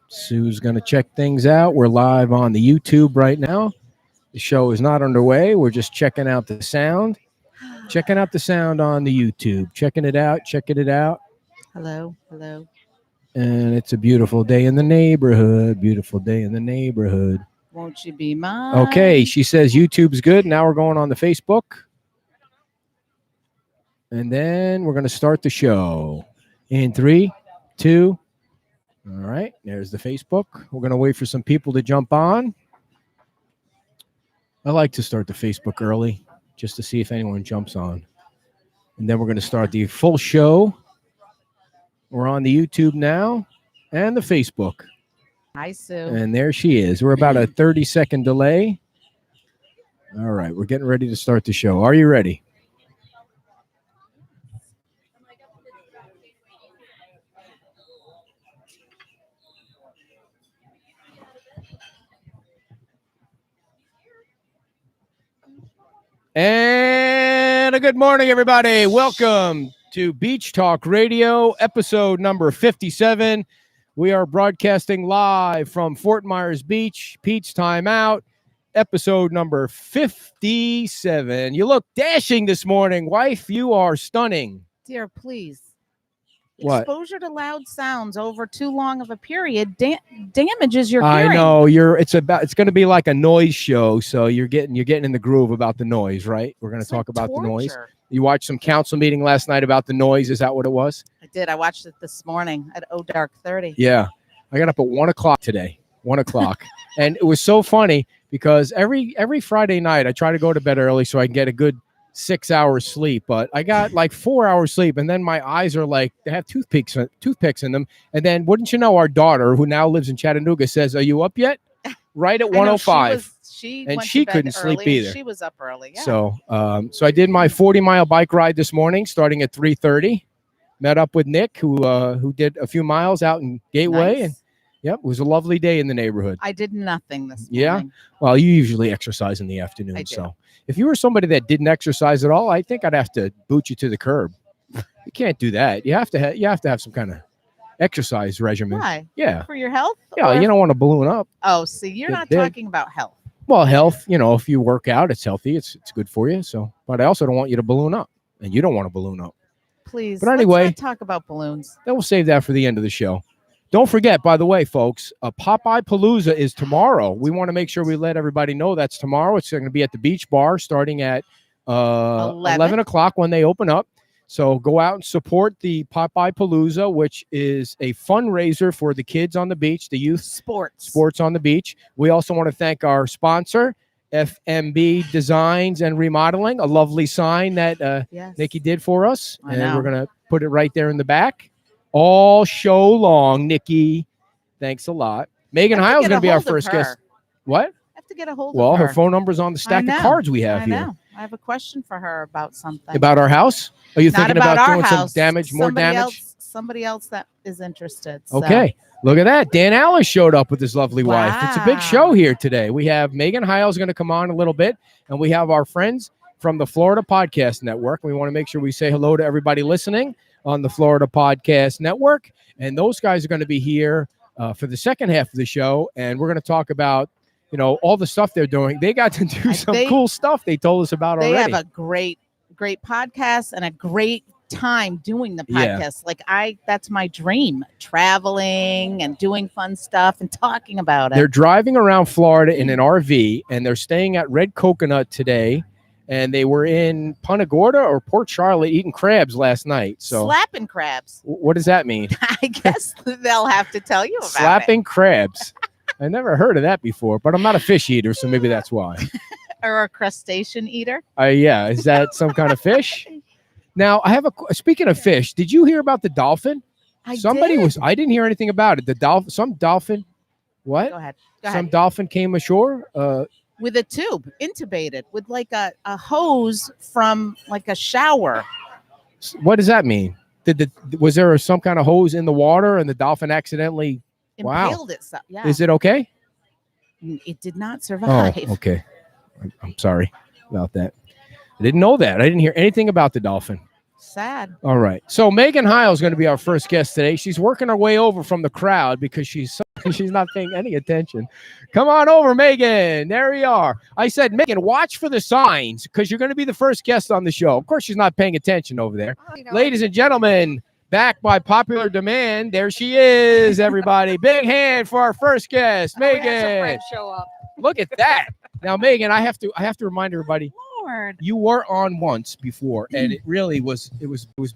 Sue's going to check things out. We're live on the YouTube right now. The show is not underway. We're just checking out the sound. Checking out the sound on the YouTube. Checking it out. Hello, hello. And it's a beautiful day in the neighborhood. Beautiful day in the neighborhood. Won't you be mine? Okay, she says YouTube's good. Now we're going on the Facebook. And then we're going to start the show in 3, 2. All right, there's the Facebook. We're going to wait for some people to jump on. I like to start the Facebook early just to see if anyone jumps on. And then we're going to start the full show. We're on the YouTube now and the Facebook. Hi, Sue. And there she is. We're about a 30-second delay. All right, we're getting ready to start the show. Are you ready? And a good morning, everybody. Welcome to Beach Talk Radio, episode number 57. We are broadcasting live from Fort Myers Beach, Pete's Time Out, episode number 57. You look dashing this morning, wife. You are stunning. Dear, please. What? Exposure to loud sounds over too long of a period damages your hearing. I know it's going to be like a noise show, so you're getting in the groove about the noise, right? We're going to talk about the noise. You watched some council meeting last night about the noise. Is that what it was? I did. I watched it this morning at dark 30. Yeah. I got up at 1 o'clock today. 1 o'clock. And it was so funny because every Friday night I try to go to bed early so I can get a good 6 hours sleep, but I got like 4 hours sleep, and then my eyes are like they have toothpicks in them. And then wouldn't you know, our daughter, who now lives in Chattanooga, says, "Are you up yet?" Right at 1:05. She couldn't sleep either. She was up early. Yeah. So I did my 40-mile bike ride this morning, starting at 3:30. Met up with Nick, who did a few miles out in Gateway. Nice. And yep, it was a lovely day in the neighborhood. I did nothing this morning. Yeah. Well, you usually exercise in the afternoon. I do. So if you were somebody that didn't exercise at all, I think I'd have to boot you to the curb. You can't do that. You have to have some kind of exercise regimen. Why? Yeah. For your health? Yeah, you don't want to balloon up. Oh, see, you're not big. talking about health. Well, health, if you work out, it's healthy. It's good for you. So, but I also don't want you to balloon up, and you don't want to balloon up. Please. But anyway, let's not talk about balloons. Then we'll save that for the end of the show. Don't forget, by the way, folks, Popeye Palooza is tomorrow. We want to make sure we let everybody know that's tomorrow. It's going to be at the Beach Bar starting at 11 o'clock when they open up. So go out and support the Popeye Palooza, which is a fundraiser for the kids on the beach, the youth sports on the beach. We also want to thank our sponsor, FMB Designs and Remodeling, a lovely sign that Nikki did for us. We're going to put it right there in the back. All show long, Nikki. Thanks a lot. Megan Heil is going to be our first guest. What? I have to get a hold of her. Well, her phone number's on the stack of cards we have here. I have a question for her about something. About our house? Are you thinking about doing some damage, more damage? Somebody else that is interested. So. Okay. Look at that. Dan Alice showed up with his lovely wife. It's a big show here today. We have Megan Heil is going to come on a little bit, and we have our friends from the Florida Podcast Network. We want to make sure we say hello to everybody listening on the Florida Podcast Network. And those guys are going to be here for the second half of the show. And we're going to talk about, all the stuff they're doing. They got to do some cool stuff they told us about already. They have a great podcast and a great time doing the podcast. Yeah. That's my dream, traveling and doing fun stuff and talking about it. They're driving around Florida in an RV, and they're staying at Red Coconut today. And they were in Punta Gorda or Port Charlotte eating crabs last night. So slapping crabs. What does that mean? I guess they'll have to tell you about slapping crabs. I never heard of that before, but I'm not a fish eater, so maybe that's why. Or a crustacean eeter? Yeah. Is that some kind of fish? Now, speaking of fish, did you hear about the dolphin? I didn't hear anything about it. Some dolphin. What? Go ahead. Some dolphin came ashore. With a tube, intubated, with like a hose from like a shower. What does that mean? Was there some kind of hose in the water and the dolphin accidentally impaled itself? Yeah. Is it okay? It did not survive. Oh, okay. I'm sorry about that. I didn't know that. I didn't hear anything about the dolphin. Sad. All right. So Megan Heil is going to be our first guest today. She's working her way over from the crowd because she's She's not paying any attention. Come on over, Megan. There we are. I said, Megan, watch for the signs because you're going to be the first guest on the show. Of course, she's not paying attention over there. Ladies and gentlemen, back by popular demand, there she is, everybody. Big hand for our first guest, Megan. Show up. Look at that. Now, Megan, I have to remind everybody, Lord. you were on once before, and it really was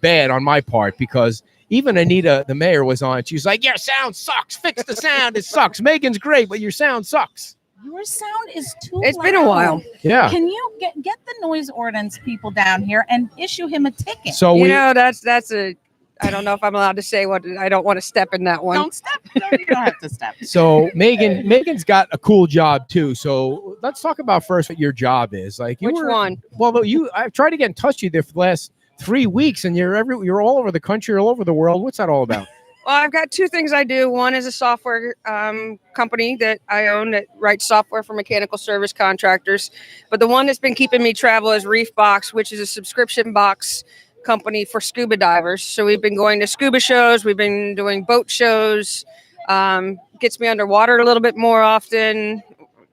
bad on my part because even Anita, the mayor, was on. She was like, your sound sucks. Fix the sound. It sucks. Megan's great, but your sound sucks. Your sound is too It's loud. been a while. Yeah. Can you get the noise ordinance people down here and issue him a ticket? So You we know, that's a. I don't know if I'm allowed to say what. I don't want to step in that one. Don't step. No, you don't have to step. so Megan's got a cool job too. So let's talk about first what your job is. Like you Which one? Well, I've tried to get in touch with you there for the last 3 weeks, and you're all over the country, all over the world. What's that all about? Well, I've got two things I do. One is a software company that I own that writes software for mechanical service contractors. But the one that's been keeping me travel is Reef Box, which is a subscription box company for scuba divers. So we've been going to scuba shows. We've been doing boat shows. Gets me underwater a little bit more often,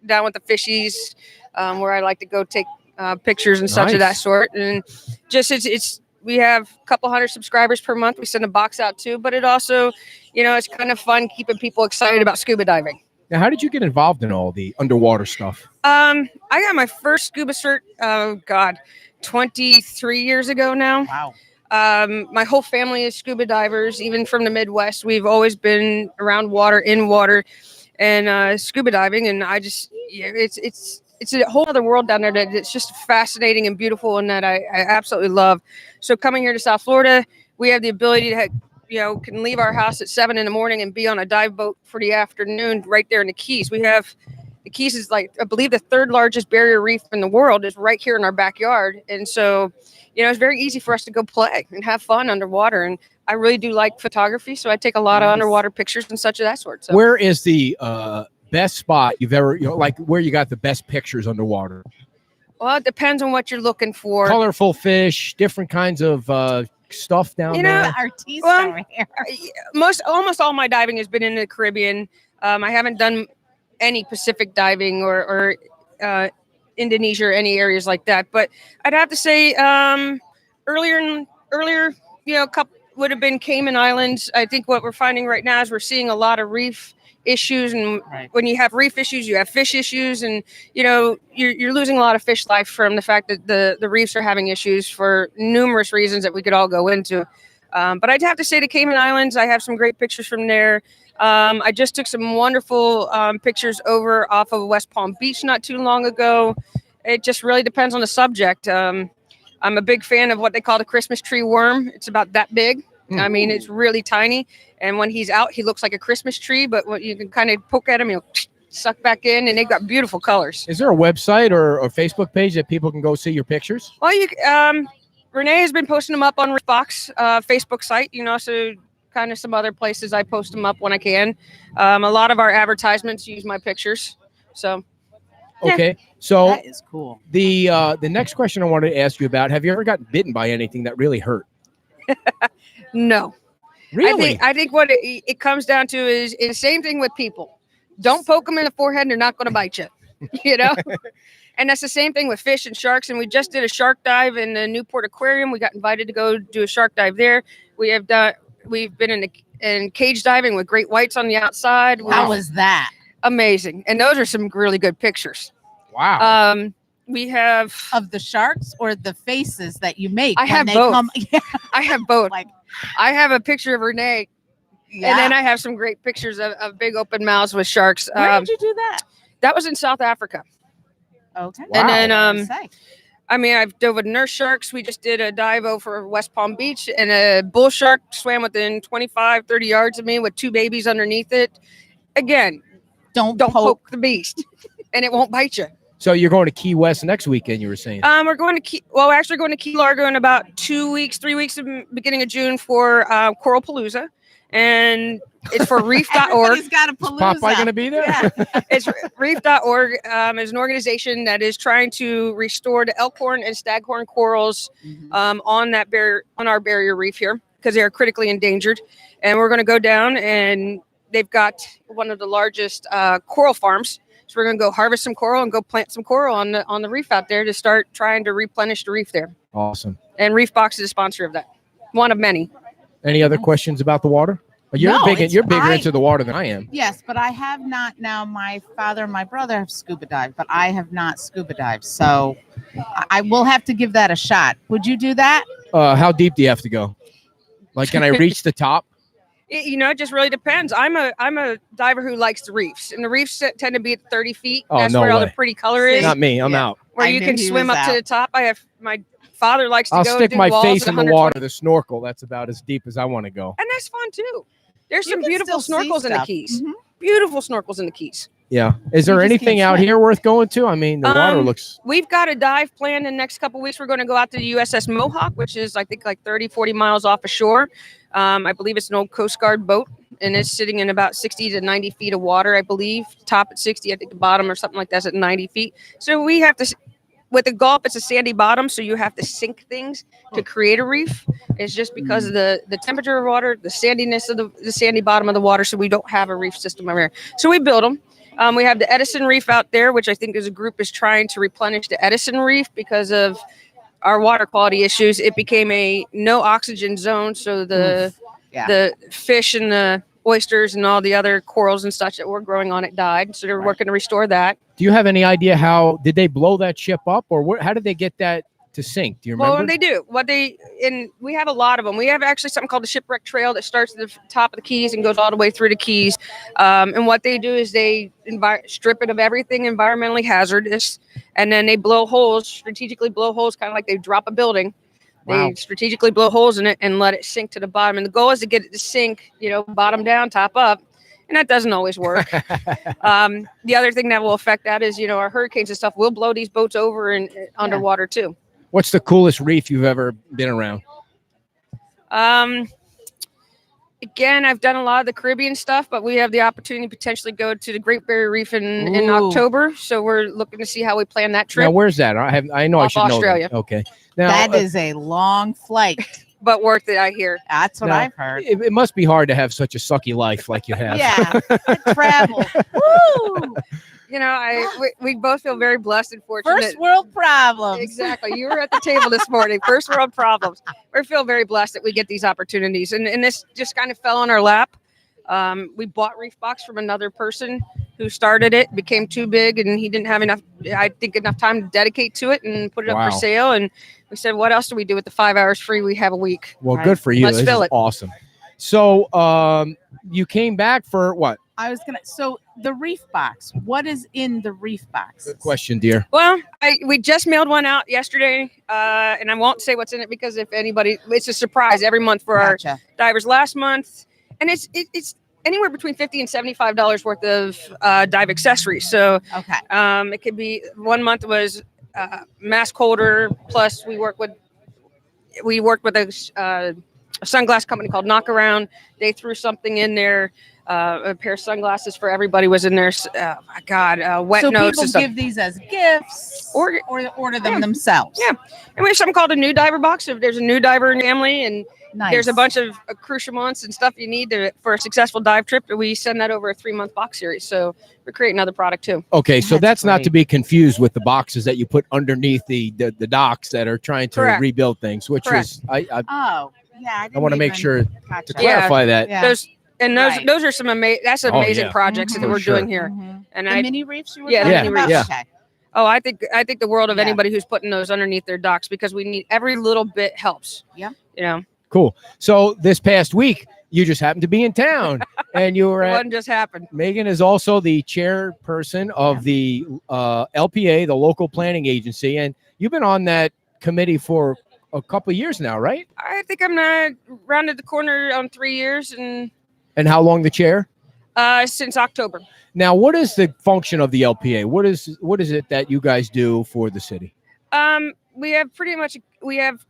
down with the fishies, where I like to go take pictures and such of that Nice. sort. And just it's we have a couple hundred subscribers per month. We send a box out too, but it also, it's kind of fun keeping people excited about scuba diving. Now, how did you get involved in all the underwater stuff? I got my first scuba cert, 23 years ago now. Wow. My whole family is scuba divers, even from the Midwest. We've always been around water, in water, and scuba diving. And it's a whole other world down there that it's just fascinating and beautiful, and that I absolutely love. So coming here to South Florida, we have the ability to can leave our house at 7 a.m. and be on a dive boat for the afternoon right there in the Keys. We have the Keys is I believe the third largest barrier reef in the world is right here in our backyard. And so, it's very easy for us to go play and have fun underwater. And I really do like photography. So I take a lot of underwater pictures and such of that sort. So Where is the best spot you've ever, like where you got the best pictures underwater? well, it depends on what you're looking for. Colorful fish, different kinds of stuff down there. Artiste Well, over here. Almost all my diving has been in the Caribbean. I haven't done any Pacific diving or Indonesia or any areas like that. But I'd have to say earlier, couple would have been Cayman Islands. I think what we're finding right now is we're seeing a lot of reef issues, and when you have reef issues, you have fish issues, and you're losing a lot of fish life from the fact that the reefs are having issues for numerous reasons that we could all go into. But I'd have to say the Cayman Islands, I have some great pictures from there. I just took some wonderful pictures over off of West Palm Beach not too long ago. It just really depends on the subject. I'm a big fan of what they call the Christmas tree worm. It's about that big. I mean, it's really tiny. And when he's out, he looks like a Christmas tree. But when you can kind of poke at him, he'll suck back in. And they've got beautiful colors. Is there a website or Facebook page that people can go see your pictures? Well, Renee has been posting them up on Reefbox Facebook site. So kind of some other places I post them up when I can. A lot of our advertisements use my pictures. So. Okay, so That is cool. the next question I wanted to ask you about: have you ever gotten bitten by anything that really hurt? No. Really? I think what it comes down to is the same thing with people. Don't poke them in the forehead, and they're not going to bite you. And that's the same thing with fish and sharks. And we just did a shark dive in the Newport Aquarium. We got invited to go do a shark dive there. We've been in cage diving with great whites on the outside. How was that? Amazing. And those are some really good pictures. Wow. We have Of the sharks or the faces that you make? I when have they both. Come, yeah, I have both. Like- I have a picture of Renee, yeah. and then I have some great pictures of big open mouths with sharks. Where did you do that? That was in South Africa. Okay. Wow. And then What did you say? I've dove with nurse sharks. We just did a dive over West Palm Beach, and a bull shark swam within 25, 30 yards of me with two babies underneath it. Again, Don't don't poke. poke the beast, and it won't bite you. So you're going to Key West next weekend, you were saying? We're going to we're actually going to Key Largo in about 3 weeks, beginning of June for Coral Palooza, and it's for reef.org. Everybody's got a Is palooza. Popeye going to be there? Yeah. It's reef.org is an organization that is trying to restore the elkhorn and staghorn corals on our barrier reef here because they are critically endangered. And we're going to go down and they've got one of the largest coral farms. So we're going to go harvest some coral and go plant some coral on the reef out there to start trying to replenish the reef there. Awesome. And Reef Box is a sponsor of that. One of many. Any other questions about the water? You're bigger into the water than I am. Yes, but I have not. Now, my father and my brother have scuba dived, but I have not scuba dived. So I will have to give that a shot. Would you do that? How deep do you have to go? Like, can I reach the top? It just really depends. I'm a diver who likes the reefs, and the reefs tend to be at 30 feet. Oh, That's no where all way. the pretty color is. Not me. I'm out. Where I you knew can he swim was up to out. the top. My father likes to I'll go stick do my walls face at in the 120. water, the snorkel. That's about as deep as I want to go. And that's fun too. There's You some can beautiful still see snorkels in the stuff. Keys. Mhm. Beautiful snorkels in the Keys. Yeah. Is there You just anything can't out swim. here worth going to? I mean, the water looks. We've got a dive planned in the next couple of weeks. We're going to go out to the USS Mohawk, which is, I think, like 30, 40 miles off of shore. I believe it's an old Coast Guard boat, and it's sitting in about 60 to 90 feet of water, I believe. Top at 60, I think the bottom or something like that's at 90 feet. So we have to, with the Gulf, it's a sandy bottom, so you have to sink things to create a reef. It's just because of the temperature of water, the sandiness of the sandy bottom of the water, so we don't have a reef system over here. So we build them. We have the Edison Reef out there, which I think as a group is trying to replenish the Edison Reef because of our water quality issues. It became a no oxygen zone, so the fish and the oysters and all the other corals and such that were growing on it died. So they're working to restore that. Do you have any idea how did they blow that ship up, or how did they get that to sink? Do you remember? Well, they do. We have a lot of them. We have actually something called the Shipwreck Trail that starts at the top of the Keys and goes all the way through the Keys. And what they do is they strip it of everything environmentally hazardous, and then they strategically blow holes, kind of like they drop a building. Wow. They strategically blow holes in it and let it sink to the bottom. And the goal is to get it to sink, bottom down, top up. And that doesn't always work. The other thing that will affect that is, our hurricanes and stuff will blow these boats over and underwater too. What's the coolest reef you've ever been around? Again, I've done a lot of the Caribbean stuff, but we have the opportunity to potentially go to the Great Barrier Reef in October. So we're looking to see how we plan that trip. Now, where's that? I know I Off should know Australia. that. Okay. Now, That is a long flight. But worth it, I hear. That's what Now, I've heard. it must be hard to have such a sucky life like you have. Yeah, travel. Woo! We both feel very blessed and fortunate. First world problems. Exactly. You were at the table this morning. First world problems. We feel very blessed that we get these opportunities. And this just kind of fell on our lap. We bought Reef Box from another person who started it, became too big, and he didn't have enough time to dedicate to it and put it up for sale. And we said, what else do we do with the 5 hours free we have a week? Well, good for you. Let's This fill is it. awesome. So you came back for what? So the Reef Box, what is in the Reef Box? Good question, dear. Well, we just mailed one out yesterday, and I won't say what's in it because it's a surprise every month for our divers. Last month, and it's anywhere between $50 and $75 worth of dive accessories. So it could be 1 month was mask holder, plus we worked with a sunglass company called Knockaround. They threw something in there. A pair of sunglasses for everybody was in there. Wet so notes. So people give these as gifts or order them themselves. Yeah. And we have something called a new diver box. If there's a new diver in your family and there's a bunch of accoutrements and stuff you need for a successful dive trip, we send that over a 3-month box series. So we're creating another product too. Okay, so that's not to be confused with the boxes that you put underneath the docks that are trying to rebuild things, which is I want to make sure to clarify that. Yeah. Those are some amazing projects that we're doing here. And the mini reefs you were talking talking about? Yeah. Okay. Oh, I think the world of anybody who's putting those underneath their docks, because we need every little bit helps. Yeah. Cool. So this past week, you just happened to be in town, and you were It at. wasn't just happened. Megan is also the chairperson of the LPA, the local planning agency, and you've been on that committee for a couple of years now, right? I think I'm not rounded the corner on 3 years and how long the chair? Since October. Now, what is the function of the LPA? What is it that you guys do for the city? We have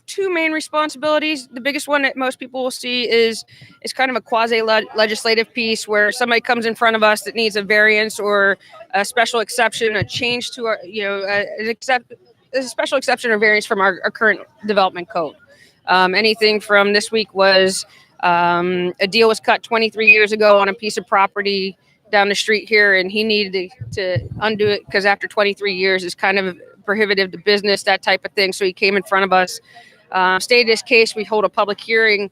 two main responsibilities. The biggest one that most people will see is kind of a quasi legislative piece where somebody comes in front of us that needs a variance or a special exception, a change to our, a special exception or variance from our current development code. Anything from this week was A deal was cut 23 years ago on a piece of property down the street here, and he needed to undo it because after 23 years it's kind of prohibitive to business, that type of thing. So he came in front of us, stated his case. We hold a public hearing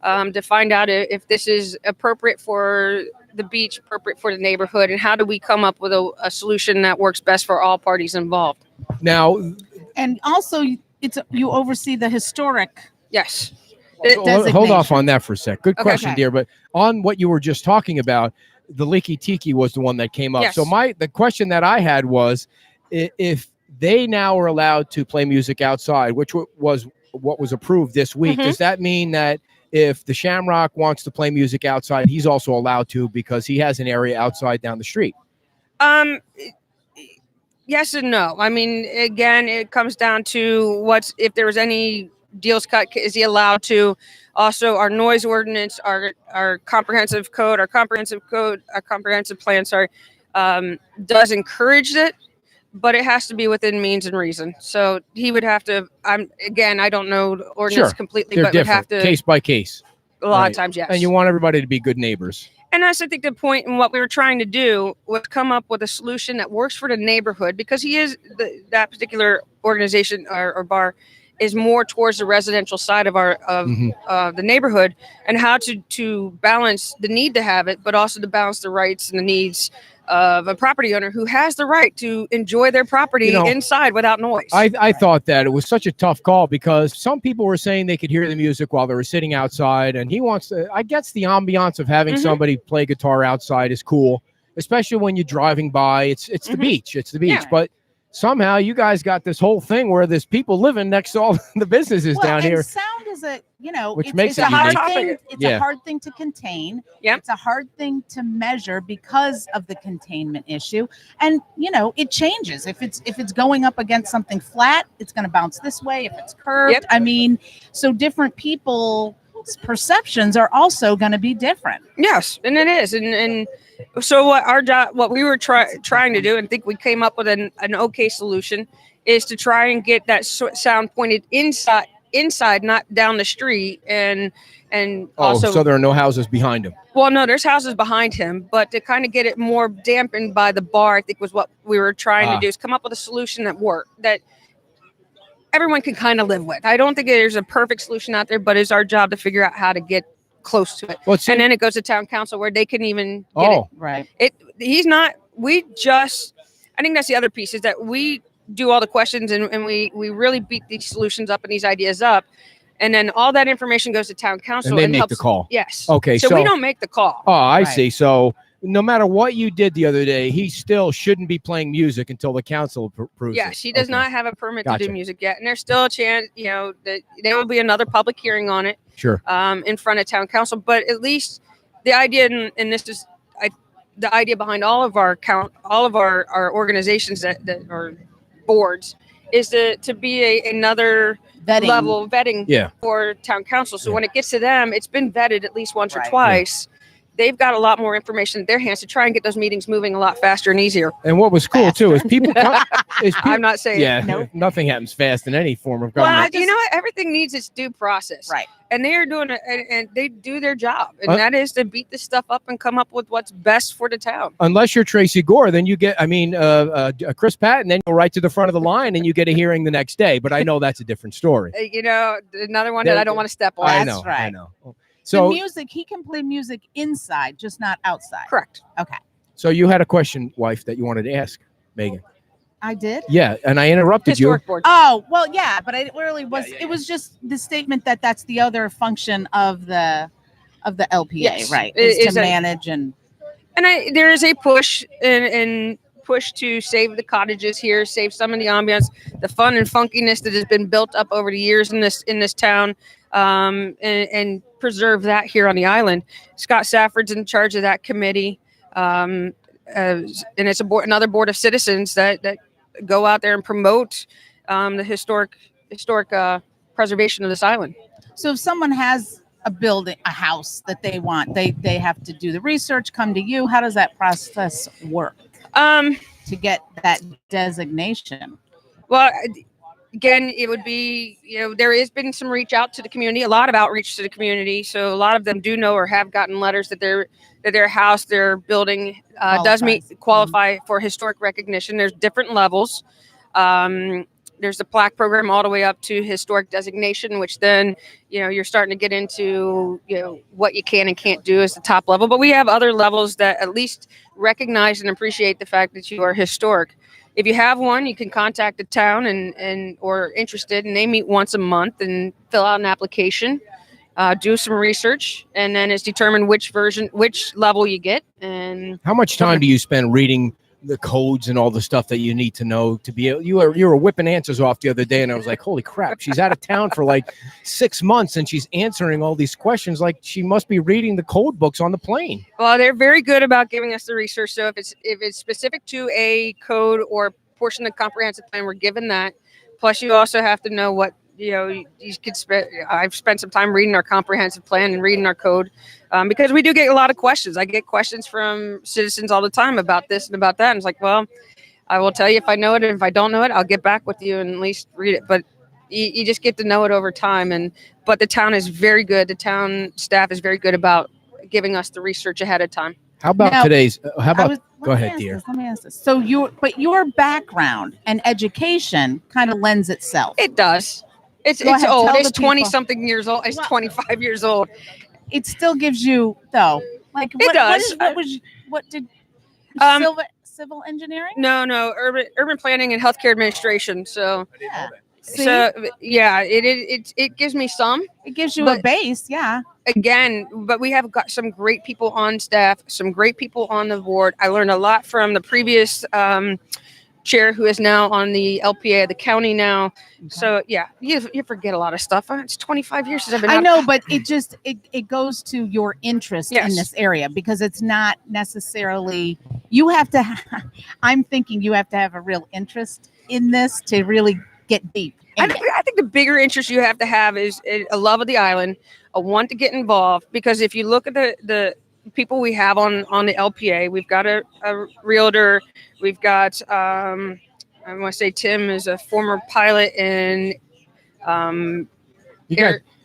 to find out if this is appropriate for the beach, appropriate for the neighborhood, and how do we come up with a solution that works best for all parties involved. Now, And also, you oversee the historic. Yes. hold off on that for a sec. Good Okay. question, dear. But on what you were just talking about, the Leaky Tiki was the one that came up. Yes. So the question that I had was, if they now are allowed to play music outside, which was what was approved this week, does that mean that if the Shamrock wants to play music outside, he's also allowed to because he has an area outside down the street? Yes and no. I mean, again, it comes down to if there was any deals cut, is he allowed to? Also, our noise ordinance, our comprehensive plan, does encourage it, but it has to be within means and reason. So he would have to. I don't know the ordinance completely, They're but would different, have to case by case. a lot of times, yes. And you want everybody to be good neighbors. And that's, I think, the point. And what we were trying to do was come up with a solution that works for the neighborhood, because that particular organization or bar is more towards the residential side of the neighborhood, and how to balance the need to have it, but also to balance the rights and the needs of a property owner who has the right to enjoy their property inside without noise. I thought that it was such a tough call because some people were saying they could hear the music while they were sitting outside, and he wants to. I guess the ambiance of having somebody play guitar outside is cool, especially when you're driving by. It's the beach. It's the beach, Yeah. but somehow you guys got this whole thing where there's people living next to all the businesses down here. Sound is Which it's makes a it hard unique. thing. It's Yeah. a hard thing to contain. Yep. It's a hard thing to measure because of the containment issue. And it changes. If it's going up against something flat, it's going to bounce this way. If it's curved, Yep. I mean, so different people's perceptions are also going to be different. Yes, and it is, and so what we were trying to do, and think we came up with an okay solution, is to try and get that sound pointed inside, not down the street, and also. So there are no houses behind him. Well, no, there's houses behind him, but to kind of get it more dampened by the bar, I think was what we were trying to do, is come up with a solution that worked, that everyone can kind of live with. I don't think there's a perfect solution out there, but it's our job to figure out how to get close to it. Well, And then it goes to town council where they can even get it. Right. I think that's the other piece, is that we do all the questions and we really beat these solutions up and these ideas up. And then all that information goes to town council and they make helps, the call. Yes. Okay, So so we don't make the call. Oh, I Right. see. So no matter what you did the other day, he still shouldn't be playing music until the council approves it. Yes, he does Okay. not have a permit to Gotcha. do music yet. And there's still a chance, that there will be another public hearing on it Sure. in front of town council. But at least the idea, and this is the idea behind all of our organizations that are boards, is to be another Vetting. level vetting Yeah. for town council. So Yeah. when it gets to them, it's been vetted at least once or Right. twice. They've got a lot more information in their hands to try and get those meetings moving a lot faster and easier. And what was cool too is people come. I'm not saying. Yeah. Nope. Nothing happens fast in any form of Well, government. you know what? Everything needs its due process. Right. And they are doing it, and they do their job. And Uh, that is to beat this stuff up and come up with what's best for the town. Unless you're Tracy Gore, then you get. Chris Patton, then you're right to the front of the line, and you get a hearing the next day. But I know that's a different story. Another one that I don't want to step on. I That's know. I right. know. The So, music, he can play music inside, just not outside. Correct. so you had a question, wife, that you wanted to ask Megan. I did. Yeah, and I interrupted you. Historic board. Oh, well, yeah, but it really was. It was just the statement that that's the other function of the LPA, Yes, right? it Is is to a- manage and There is a push and push to save the cottages here, save some of the ambiance, the fun and funkiness that has been built up over the years in this town, and preserve that here on the island. Scott Safford's in charge of that committee, and it's another board of citizens that go out there and promote the historic preservation of this island. so if someone has a building, a house that they want, they have to do the research, come to you. How does that process work Um, to get that designation? Well, again, it would be, there has been some reach out to the community, a lot of outreach to the community. So a lot of them do know or have gotten letters that their house, their building does qualify for historic recognition. There's different levels. There's the plaque program all the way up to historic designation, which then, you're starting to get into, what you can and can't do as the top level. But we have other levels that at least recognize and appreciate the fact that you are historic. If you have one, you can contact the town or interested, and they meet once a month and fill out an application, do some research, and then it's determined which level you get. And how much time do you spend reading the codes and all the stuff that you need to know to be able? You were whipping answers off the other day, and I was like, holy crap, she's out of town for like 6 months and she's answering all these questions like she must be reading the code books on the plane. Well, they're very good about giving us the research. So if it's specific to a code or portion of the comprehensive plan, we're given that. Plus, you also have to know what you could spend. I've spent some time reading our comprehensive plan and reading our code, because we do get a lot of questions. I get questions from citizens all the time about this and about that. And it's like, well, I will tell you if I know it, and if I don't know it, I'll get back with you and at least read it. But you just get to know it over time. But the town is very good. The town staff is very good about giving us the research ahead of time. How about go ahead, dear. Let me ask this. So your background and education kind of lends itself. It does. It's old. It's 20-something years old. It's 25 years old. It still gives you, though. Like it does. What did civil engineering? No, urban planning and healthcare administration. So yeah. It gives me some. It gives you a base, yeah. Again, but we have got some great people on staff, some great people on the board. I learned a lot from the previous chair, who is now on the LPA of the county now. Okay. So yeah, you forget a lot of stuff. It's 25 years since I've been. I know, but it goes to your interest yes. in this area, because it's not necessarily you have to. I'm thinking you have to have a real interest in this to really get deep. I think the bigger interest you have to have is a love of the island, a want to get involved. Because if you look at the people we have on the LPA, we've got a realtor, we've got I want to say Tim is a former pilot and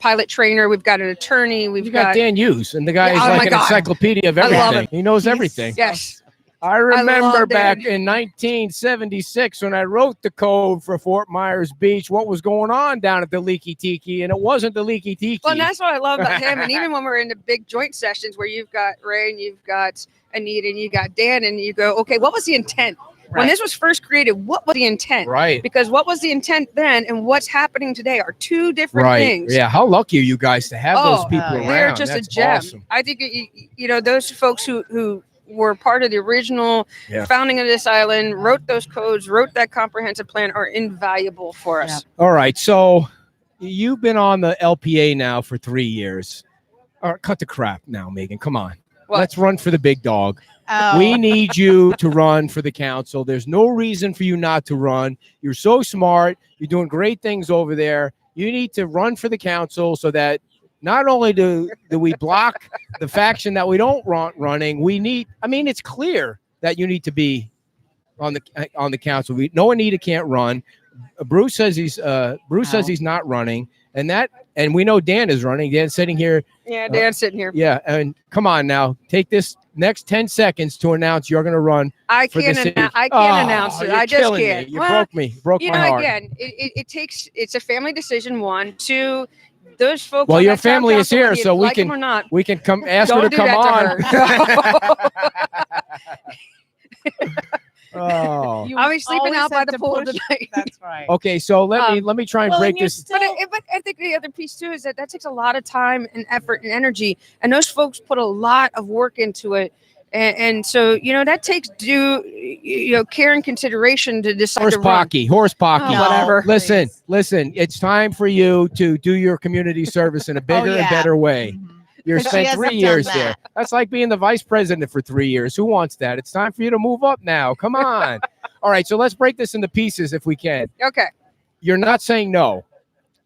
pilot trainer. We've got an attorney. We've got Dan Hughes, and the guy is like an encyclopedia of everything. He knows everything. Yes. I remember back in 1976 when I wrote the code for Fort Myers Beach, what was going on down at the Leaky Tiki, and it wasn't the Leaky Tiki. Well, and that's what I love about him. And even when we're in the big joint sessions where you've got Ray and you've got Anita and you got Dan, and you go, okay, what was the intent? Right. When this was first created, what was the intent? Right. Because what was the intent then and what's happening today are two different things. Yeah. How lucky are you guys to have those people around? They're just that's a gem. Awesome. I think, those folks who were part of the original founding of this island, wrote those codes, wrote that comprehensive plan, are invaluable for us. Yeah. All right. So you've been on the LPA now for 3 years. All right, cut the crap now, Megan. Come on. What? Let's run for the big dog. Oh. We need you to run for the council. There's no reason for you not to run. You're so smart. You're doing great things over there. You need to run for the council so that not only do we block the faction that we don't want running, it's clear that you need to be on the council. No Anita can't run. Bruce says he's not running, and we know Dan is running. Dan's sitting here. Yeah, Dan's sitting here. Yeah, and come on now, take this next 10 seconds to announce you're going to run. I can't announce it. I just can't. You broke me. Broke my heart. Again, it's a family decision. 1, 2. Those folks. Well, your family is here, so we can come ask her to come on. Oh, I'll be sleeping out by the pool tonight. That's right. Okay, so let me try and break this. But I think the other piece too is that takes a lot of time and effort and energy, and those folks put a lot of work into it. And so, that takes care and consideration to decide horse pocky. Whatever. Listen, it's time for you to do your community service in a bigger and better way. Mm-hmm. You spent 3 years there. That's like being the vice president for 3 years. Who wants that? It's time for you to move up now. Come on. All right, so let's break this into pieces if we can. Okay. You're not saying no.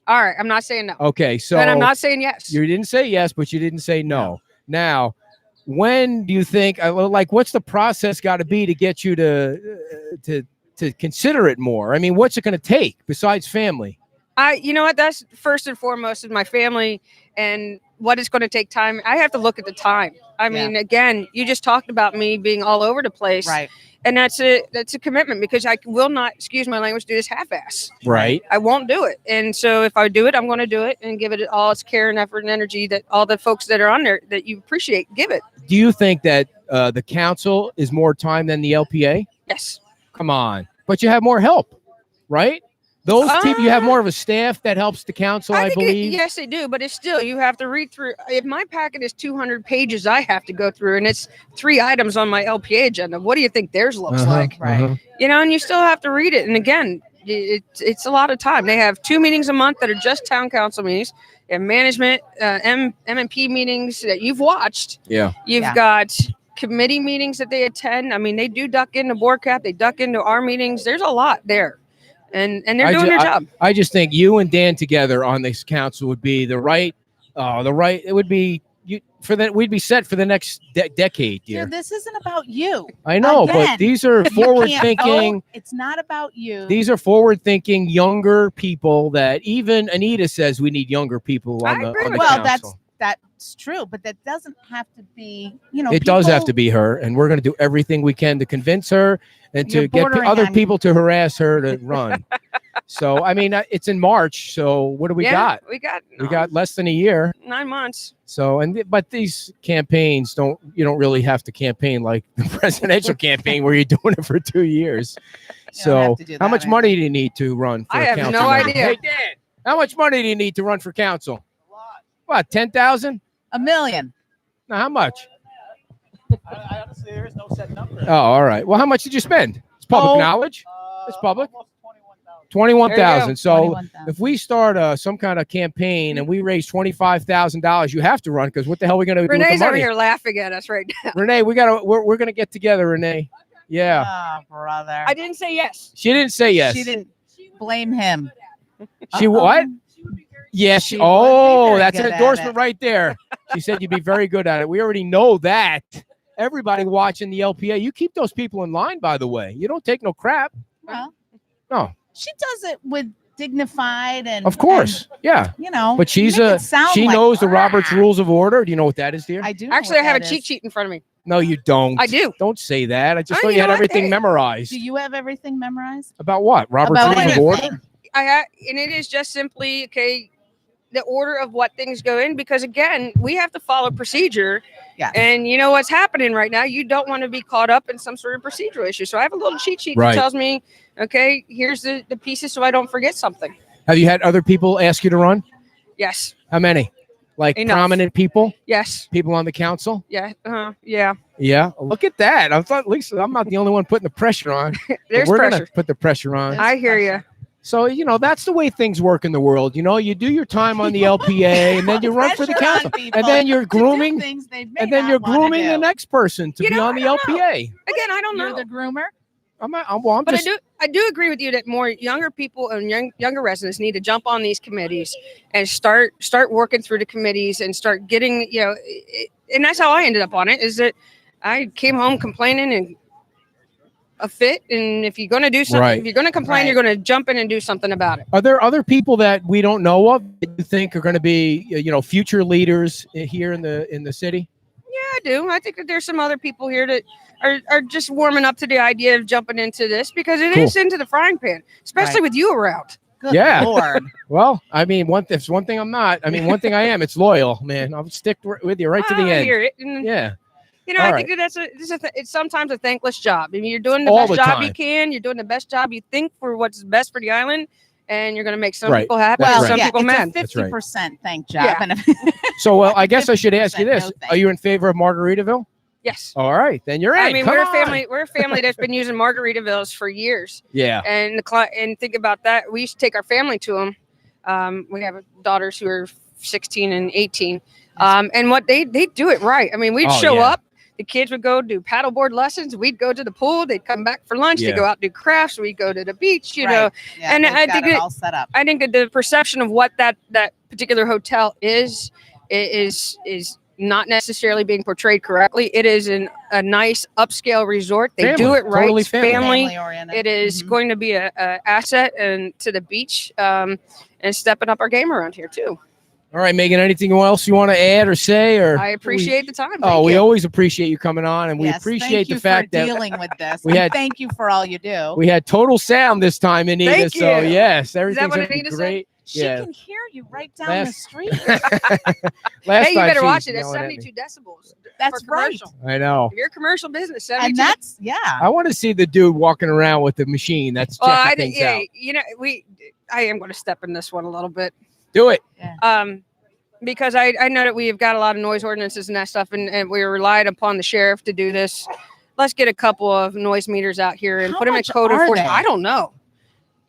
All right, I'm not saying no. Okay, so. And I'm not saying yes. You didn't say yes, but you didn't say no. Now, when do you think, what's the process got to be to get you to to consider it more? I mean, what's it going to take besides family? You know what? That's first and foremost is my family and what it's going to take time. I have to look at the time. I mean, again, you just talked about me being all over the place. Right. And that's a commitment because I will not, excuse my language, do this half-ass. Right. I won't do it. And so if I do it, I'm going to do it and give it all its care and effort and energy that all the folks that are on there that you appreciate, give it. Do you think that the council is more time than the LPA? Yes. Come on. But you have more help, right? Those people, you have more of a staff that helps the council, I believe. Yes, they do. But it's still, you have to read through. If my packet is 200 pages, I have to go through, and it's 3 items on my LPA agenda. What do you think theirs looks like? Right. You know, and you still have to read it. And again, it's a lot of time. They have 2 meetings a month that are just town council meetings. They have management, M&P meetings that you've watched. Yeah. You've got committee meetings that they attend. I mean, they do duck into board cap. They duck into our meetings. There's a lot there. And they're doing their job. I just think you and Dan together on this council would be it would be we'd be set for the next decade, dear. Dude, this isn't about you. I know, Again, but these are forward thinking. It's not about you. These are forward thinking younger people that even Anita says we need younger people on the well, council. that's true, but that doesn't have to be, it does have to be her, and we're going to do everything we can to convince her and to get other people to harass her to run. So, I mean, it's in March. So what do we got? We got less than a year. 9 months. So, but these campaigns you don't really have to campaign like the presidential campaign where you're doing it for 2 years. So how much money do you need to run for I council? have no idea. Hey, Dan, how much money do you need to run for council? A lot. What, 10,000? $1 million. Now, how much? I honestly, there is no set number. Oh, all right. Well, how much did you spend? It's public knowledge. It's public. 21,000. So 21,000. if we start some kind of campaign and we raise $25,000, you have to run, because what the hell are we going to do with the Renee's over money? here laughing at us right now. Renee, we're going to get together, Renee. Yeah. Oh, brother. I didn't say yes. She didn't say yes. She didn't blame him. She what? Yes. She would be very That's good an at endorsement it. right there. She said you'd be very good at it. We already know that. Everybody watching the LPA, you keep those people in line, by the way. You don't take no crap. Well, No. she does it with dignified and Of course. Yeah. and, But she knows the Robert's Rules of Order. Do you know what that is, dear? I do. know Actually, I what have a that cheat is. sheet in front of me. No, you don't. I do. Don't say that. I just Oh, thought you you had know what? everything Hey. memorized. Do you have everything memorized? About what? Robert's About Rules of Order? anything? And it is just simply the order of what things go in, because again, we have to follow procedure. Yeah. And you know what's happening right now, you don't want to be caught up in some sort of procedural issue. So I have a little cheat sheet Right. that tells me, okay, here's the pieces so I don't forget something. Have you had other people ask you to run? Yes. How many? Like Enough. prominent people? Yes. People on the council? Yeah. Yeah. Yeah. Look at that. I thought, at least I'm not the only one putting the pressure on. But There's we're pressure. gonna put the pressure on. I hear you. So, that's the way things work in the world. You do your time on the LPA and then you run for the Pressure on council. people And then you're to do grooming things they may and then not you're wanna grooming do. the next person to You be know, on the I don't know. LPA. Again, I don't You're know. the groomer. I'm But just I do agree with you that more younger people and younger residents need to jump on these committees and start working through the committees and start getting, and that's how I ended up on it, is that I came home complaining and a fit. And if you're going to do something, Right. if you're going to complain, Right. you're going to jump in and do something about it. Are there other people that we don't know of that you think are going to be, future leaders here in the city? Yeah, I do. I think that there's some other people here that are just warming up to the idea of jumping into this, because it is into the frying pan, especially Right. with you around. Good Yeah. Lord. Well, I mean, if one thing I'm not, one thing I am, it's loyal, man. I'll stick with you right to the I end. hear it. And, Yeah. I All think that it's sometimes a thankless job. I mean, you're doing the All best the job time. you can. You're doing the best job you think for what's best for the island, and you're going to make some Right. people happy That's and Well, right. some people it's mad. a That's right. 50% thank job. Yeah. And So, well, I guess I should ask you 50% this. no thank. Are you in favor of Margaritaville? Yes. All right. Then you're in. I mean, Come we're a on. family. We're a family that's been using Margaritavilles for years, Yeah. and and think about that. We used to take our family to them. We have daughters who are 16 and 18, and what they do it right. I mean, we'd Oh, show yeah. up. The kids would go do paddleboard lessons. We'd go to the pool. They'd come back for lunch. Yeah. They'd go out and do crafts. We'd go to the beach. You know, Right. Yeah, and they've I got think it it- all set up. I think that the perception of what that particular hotel is not necessarily being portrayed correctly. It is a nice upscale resort. They Family, do it right. totally It's family. family. oriented. It is Mhm. going to be a asset and to the beach, and stepping up our game around here too. All right, Megan, anything else you want to add or say? Or I appreciate the time. Oh, Thank we you. always appreciate you coming on, and we Yes, appreciate thank the you fact for that dealing with this. we and had- thank you for all you do. we had total sound this time, Anita. Thank So you. yes, Is that everything's what gonna be Anita said? great. She yeah. can hear you right down Last- the street. Last Hey, you time better she watch was it. That's yelling at me. 72 decibels. That's for right. commercial. I know. If you're a commercial business, 72 And that's yeah. I want to see the dude walking around with the machine that's checking I things yeah, out. you know, I am going to step in this one a little bit. Do it. Because I know that we've got a lot of noise ordinances and that stuff, and we relied upon the sheriff to do this. Let's get a couple of noise meters out here and How put them in much code are enforcement. they? I don't know.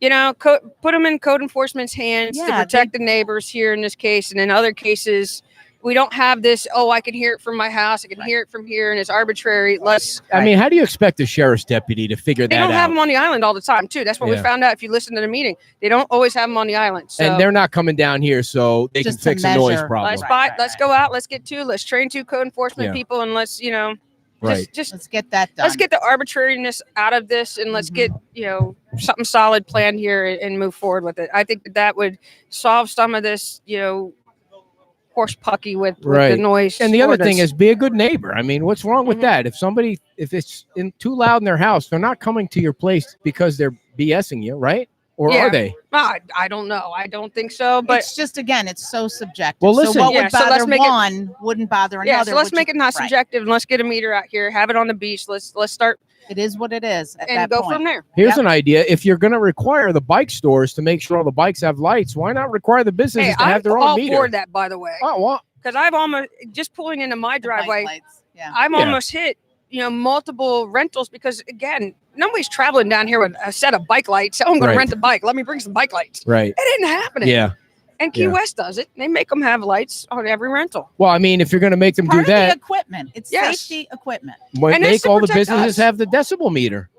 You know, put them in code enforcement's hands to Yeah, protect the neighbors here in this case. And in other cases, we don't have this, oh, I can hear it from my house. I can hear it from here, and it's arbitrary. I mean, how do you expect a sheriff's deputy to figure They that don't have out? them on the island all the time, too. That's what we Yeah. found out if you listen to the meeting. They don't always have them on the island. So And they're not coming down here, so they Just can to fix a noise measure. problem. let's Right, let's go out. Let's get let's train two code enforcement Yeah. people, and let's, Right. just Let's get that done. let's get the arbitrariness out of this, and let's get something solid planned here and move forward with it. I think that would solve some of this horse pucky with the Right. noise. And the other thing ordinance. is, be a good neighbor. I mean, what's wrong with Mhm. that? If it's too loud in their house, they're not coming to your place because they're BSing you, right? Or Yeah. are they? I don't know. I don't think so. But it's just again, it's so subjective. Well, listen- so what Yeah, would so let's bother make it- one wouldn't bother another. yeah, so let's which make is- it not right. subjective, and let's get a meter out here, have it on the beach. Let's start It is what it is at and that go point. from there. Here's Yep. an idea. If you're going to require the bike stores to make sure all the bikes have lights, why not require the businesses Hey, to have I'm their all own meter? for that, by the way, Oh, well, because I've almost just pulling into my The bike driveway. lights, Yeah. I've Yeah. almost hit, multiple rentals because, again, nobody's traveling down here with a set of bike lights. Oh, I'm going Right. to rent a bike. Let me bring some bike lights. right. It isn't happening. Yeah. And Key Yeah. West does it. They make them have lights on every rental. Well, I mean, if you're going to make them do Part of the that, equipment. It's Yes. safety equipment. And it's make to all the protect businesses us. have the decibel meter.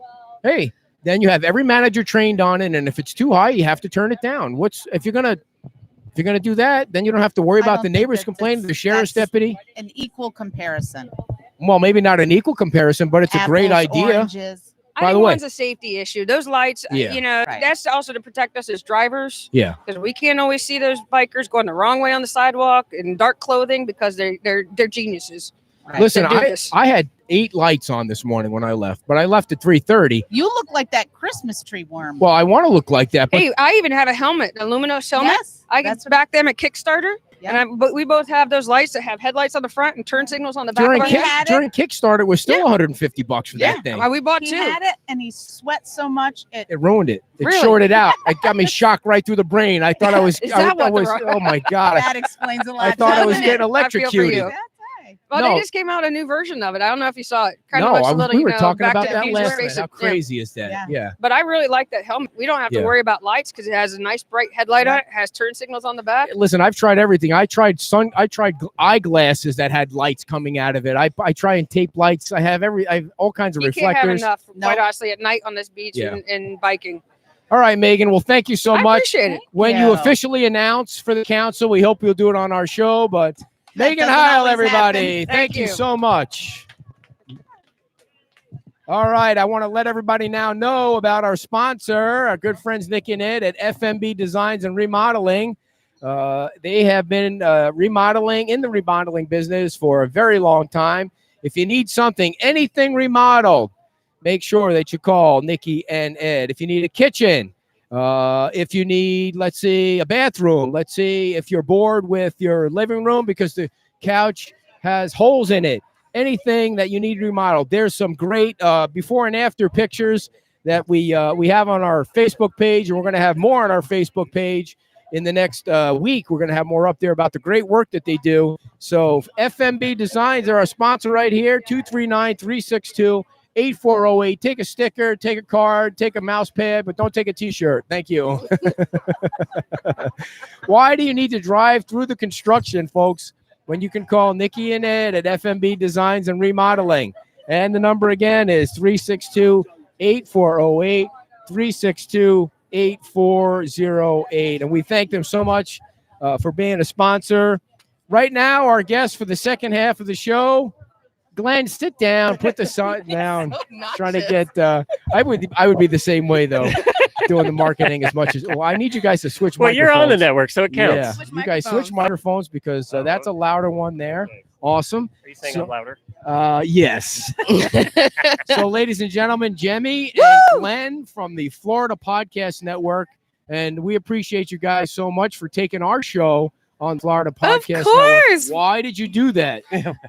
Hey, then you have every manager trained on it, and if it's too high, you have to turn it down. If you're gonna do that, then you don't have to worry I about don't the think neighbors that complaining, the that's- sheriff's that's- deputy. An equal comparison. Well, maybe not an equal comparison, but it's a great Apples, idea. Oranges. I By think the way- one's a safety issue. Those lights, Yeah. Right. that's also to protect us as drivers Yeah. because we can't always see those bikers going the wrong way on the sidewalk in dark clothing because they're geniuses. Right. Listen, to do I this. had 8 lights on this morning when I left, but I left at 3:30. You look like that Christmas tree worm. Well, I want to look like that, but Hey, I even have a helmet, a Luminos helmet. yes, I can that's what, back them at Kickstarter, Yeah. but we both have those lights that have headlights on the front and turn signals on the back during of our Kick- head. had it? during Kickstarter, it was still Yeah. $150 for Yeah, that thing. we bought he two. had it and he sweat so much it It ruined it. It Really? shorted out. It got me shocked right through the brain. I thought I was. Is I that what the was. wrong- Oh my god! that explains a lot. thought I was doesn't getting it? electrocuted. you. That's right. Well, No. they just came out a new version of it. I don't know if you saw it. Kind No, of looks a little, we were talking back about to that Visual last night. Basic. How Yeah. crazy is that? Yeah. Yeah. But I really like that helmet. We don't have to Yeah. worry about lights because it has a nice bright headlight on it. It has turn signals on the back. Listen, I've tried everything. I tried eyeglasses that had lights coming out of it. I try and tape lights. I have all kinds of You can't have reflectors. enough, No. quite honestly, at night on this beach Yeah. and biking. All right, Megan. Well, thank you so I much. appreciate it. When you you. officially announce for the council, we hope you'll do it on our show. But Megan doesn't Heil, always everybody. happen. Thank you you. so much. All right, I want to let everybody now know about our sponsor, our good friends Nick and Ed at FMB Designs and Remodeling. They have been remodeling in the remodeling business for a very long time. If you need something, anything remodeled, make sure that you call Nikki and Ed. If you need a kitchen, if you need, let's see, a bathroom, let's see if you're bored with your living room because the couch has holes in it, anything that you need remodeled. There's some great before and after pictures that we have on our Facebook page, and we're going to have more on our Facebook page in the next week. We're going to have more up there about the great work that they do. So FMB Designs are our sponsor right here, 239-362-8408. Take a sticker, take a card, take a mouse pad, but don't take a T-shirt. Thank you. Why do you need to drive through the construction, folks, when you can call Nikki and Ed at FMB Designs and Remodeling? And the number again is 362-8408, 362-8408. And we thank them so much for being a sponsor. right now, our guest for the second half of the show, Glenn, sit down, put the sign down. Trying to get. I would be the same way though, doing the marketing as much as. Well, I need you guys to switch. Well, you're on the microphones. network, so it counts. Yeah, Switch you guys switch microphones because that's a louder one there. Awesome. Are you saying So- I'm louder? Yes. So, ladies and gentlemen, Jemmy and Glenn from the Florida Podcast Network, and we appreciate you guys so much for taking our show on Florida Podcast Of course, Network. Why did you do that?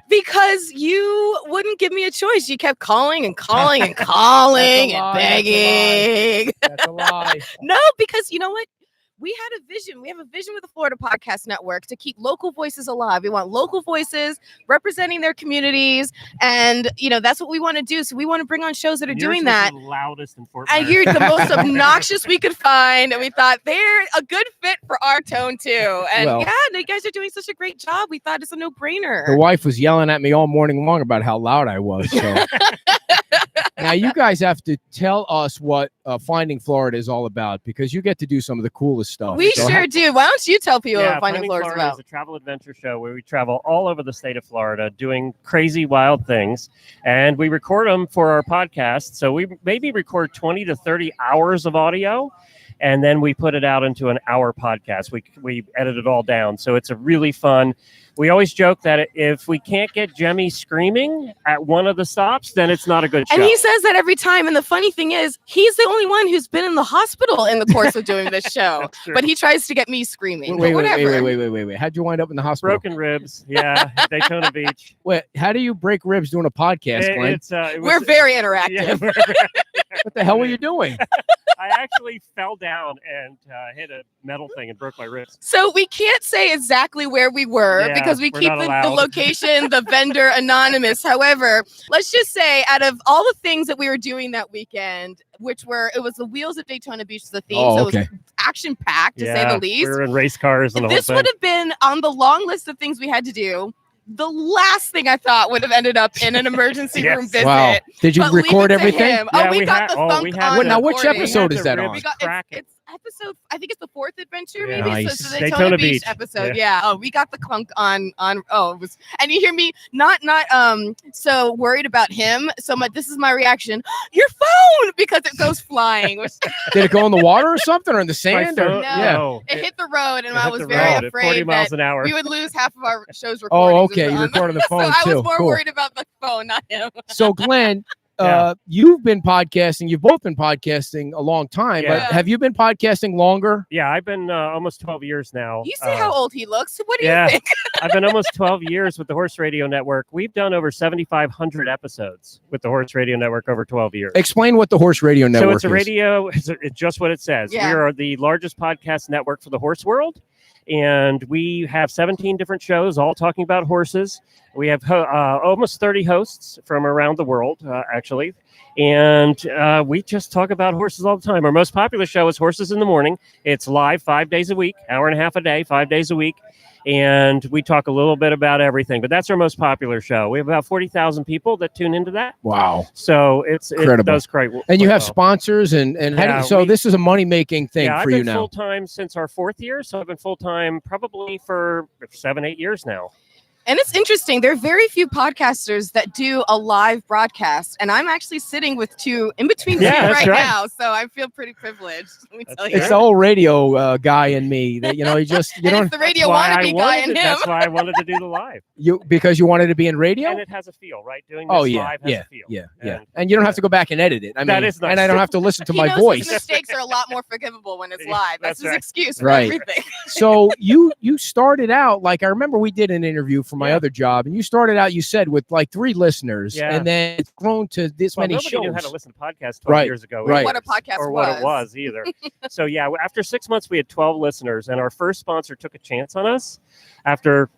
because you wouldn't give me a choice. You kept calling and calling and calling and lie, begging. That's a lie. No, because you know what? We had a vision. We have a vision with the Florida Podcast Network to keep local voices alive. We want local voices representing their communities, and that's what we want to do. So we want to bring on shows that are Yours doing was that. the loudest in Fort And Myers. you're the most obnoxious we could find, and we thought they're a good fit for our tone too. And Well- you guys are doing such a great job. We thought it's a no-brainer. The wife was yelling at me all morning long about how loud I was. So. Now you guys have to tell us what Finding Florida is all about because you get to do some of the coolest stuff. We So sure do. Why don't you tell people Yeah, what Finding Florida is Florida is about? a travel adventure show where we travel all over the state of Florida doing crazy, wild things. And we record them for our podcast. So we maybe record 20 to 30 hours of audio. And then we put it out into an hour podcast. We edit it all down. So it's a really fun. We always joke that if we can't get Jemmy screaming at one of the stops, then it's not a good show. And he says that every time. And the funny thing is, he's the only one who's been in the hospital in the course of doing this show. That's true. But he tries to get me screaming. wait, But whatever. wait. How'd you wind up in the hospital? Broken ribs. Yeah. Daytona Beach. Wait, how do you break ribs doing a podcast, Glenn? We're very interactive. Yeah, What the hell were you doing? I actually fell down and hit a metal thing and broke my wrist. So we can't say exactly where we were Yeah, because we we're keep not the allowed. location, the vendor anonymous. However, let's just say out of all the things that we were doing that weekend, it was the Wheels of Daytona Beach was the theme. Oh, so okay. it was action packed to say the least. We were in race cars and the whole This thing. would have been on the long list of things we had to do. The last thing I thought would have ended up in an emergency Yes. room visit. Wow. Did you But leave record it to everything? him. Yeah, Oh, we got the funk we on had Well, now, which recording. episode We is had that the on? We got Cracking. it's episode. I think it's the fourth adventure, Yeah. maybe. Nice. So it's the Daytona, Daytona Beach Beach. episode. Yeah. Oh, we got the clunk on. Oh, it was. And you hear me not so worried about him. So this is my reaction. Your phone, because it goes flying. Which Did it go in the water or something, or in the My sand? Or, phone- No. yeah. no, it hit the road, and it I hit was the very road at 40 afraid miles that an hour. we would lose half of our show's recordings. Oh, okay. You on recorded the so phone I too. was more Cool. worried about the phone, not him. So, Glenn, Yeah. you've been podcasting. You've both been podcasting a long time. But Yeah. have you been podcasting longer? Yeah, I've been almost 12 years now. You see how old he looks. What do yeah. you think? I've been almost 12 years with the Horse Radio Network. We've done over 7,500 episodes with the Horse Radio Network over 12 years. Explain what the Horse Radio Network So it's a is. radio, it's just what it says. Yeah. We are the largest podcast network for the horse world. And we have 17 different shows, all talking about horses. We have almost 30 hosts from around the world, actually. And we just talk about horses all the time. Our most popular show is Horses in the Morning. It's live 5 days a week, hour and a half a day, 5 days a week. And we talk a little bit about everything. But that's our most popular show. We have about 40,000 people that tune into that. Wow. So it Incredible. does great. And you quite have well. sponsors and how do Yeah, you, so we- this is a money making thing Yeah, for I've you been now. full time since our 4th year, so I've been full time probably for 7-8 years now. And it's interesting. There are very few podcasters that do a live broadcast, and I'm actually sitting with two in between Yeah, two that's right, right. now, so I feel pretty privileged. Let me That's tell you. It's the old radio guy in me that you know you just you And don't it's the radio Why I wannabe guy wanted in it- him. That's why I wanted to do the live. you because you wanted to be in radio. And it has a feel, right? Doing this Oh yeah, live has yeah, a feel. yeah. And And you don't have to go back and edit it. I mean, That is nice. and I don't have to listen to He my knows voice. his mistakes are a lot more forgivable when it's Yeah, live. That's that's his right. excuse for Right. everything. So you started out like I remember we did an interview for my Yeah. other job, and you started out you said with like 3 listeners, Yeah. and then it's grown to this well, many nobody shows. knew how to listen to podcasts 12 Right, years ago. right. either, What a podcast or what it was. was either. So yeah, after 6 months, we had 12 listeners, and our first sponsor took a chance on us after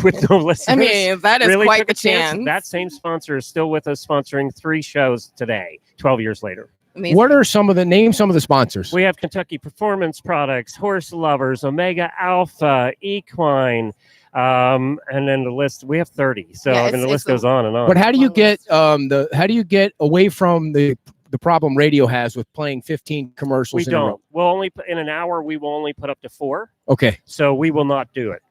with no listeners. I mean, that is really quite took the a chance. chance. That same sponsor is still with us, sponsoring 3 shows today, 12 years later. Amazing. What are some of the sponsors? We have Kentucky Performance Products, Horse Lovers, Omega Alpha, Equine, and then the list. We have 30. So Yeah, I mean, the it's list a- goes on and on. But how do you long get list. how do you get away from the the problem radio has with playing 15 commercials We in a row. don't. We'll only in an hour. We will only put up to 4. Okay. So we will not do it.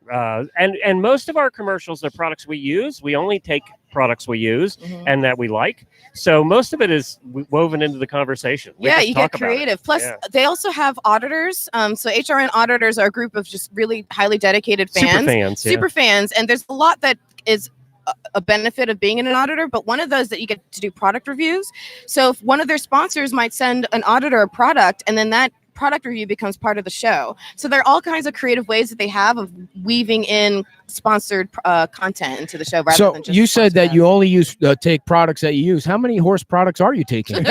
And most of our commercials are products we use. We only take products we use and that we like. So most of it is woven into the conversation. We Yeah, just you talk get about it. creative. Plus, Yeah. they also have auditors. So HRN auditors are a group of just really highly dedicated fans. Super fans. Yeah. Super fans. And there's a lot that is a benefit of being an auditor, but one of those that you get to do product reviews. So if one of their sponsors might send an auditor a product, and then that product review becomes part of the show. So there are all kinds of creative ways that they have of weaving in sponsored content into the show. Rather So than just you said that sponsored you only take products that you use. How many horse products are you taking?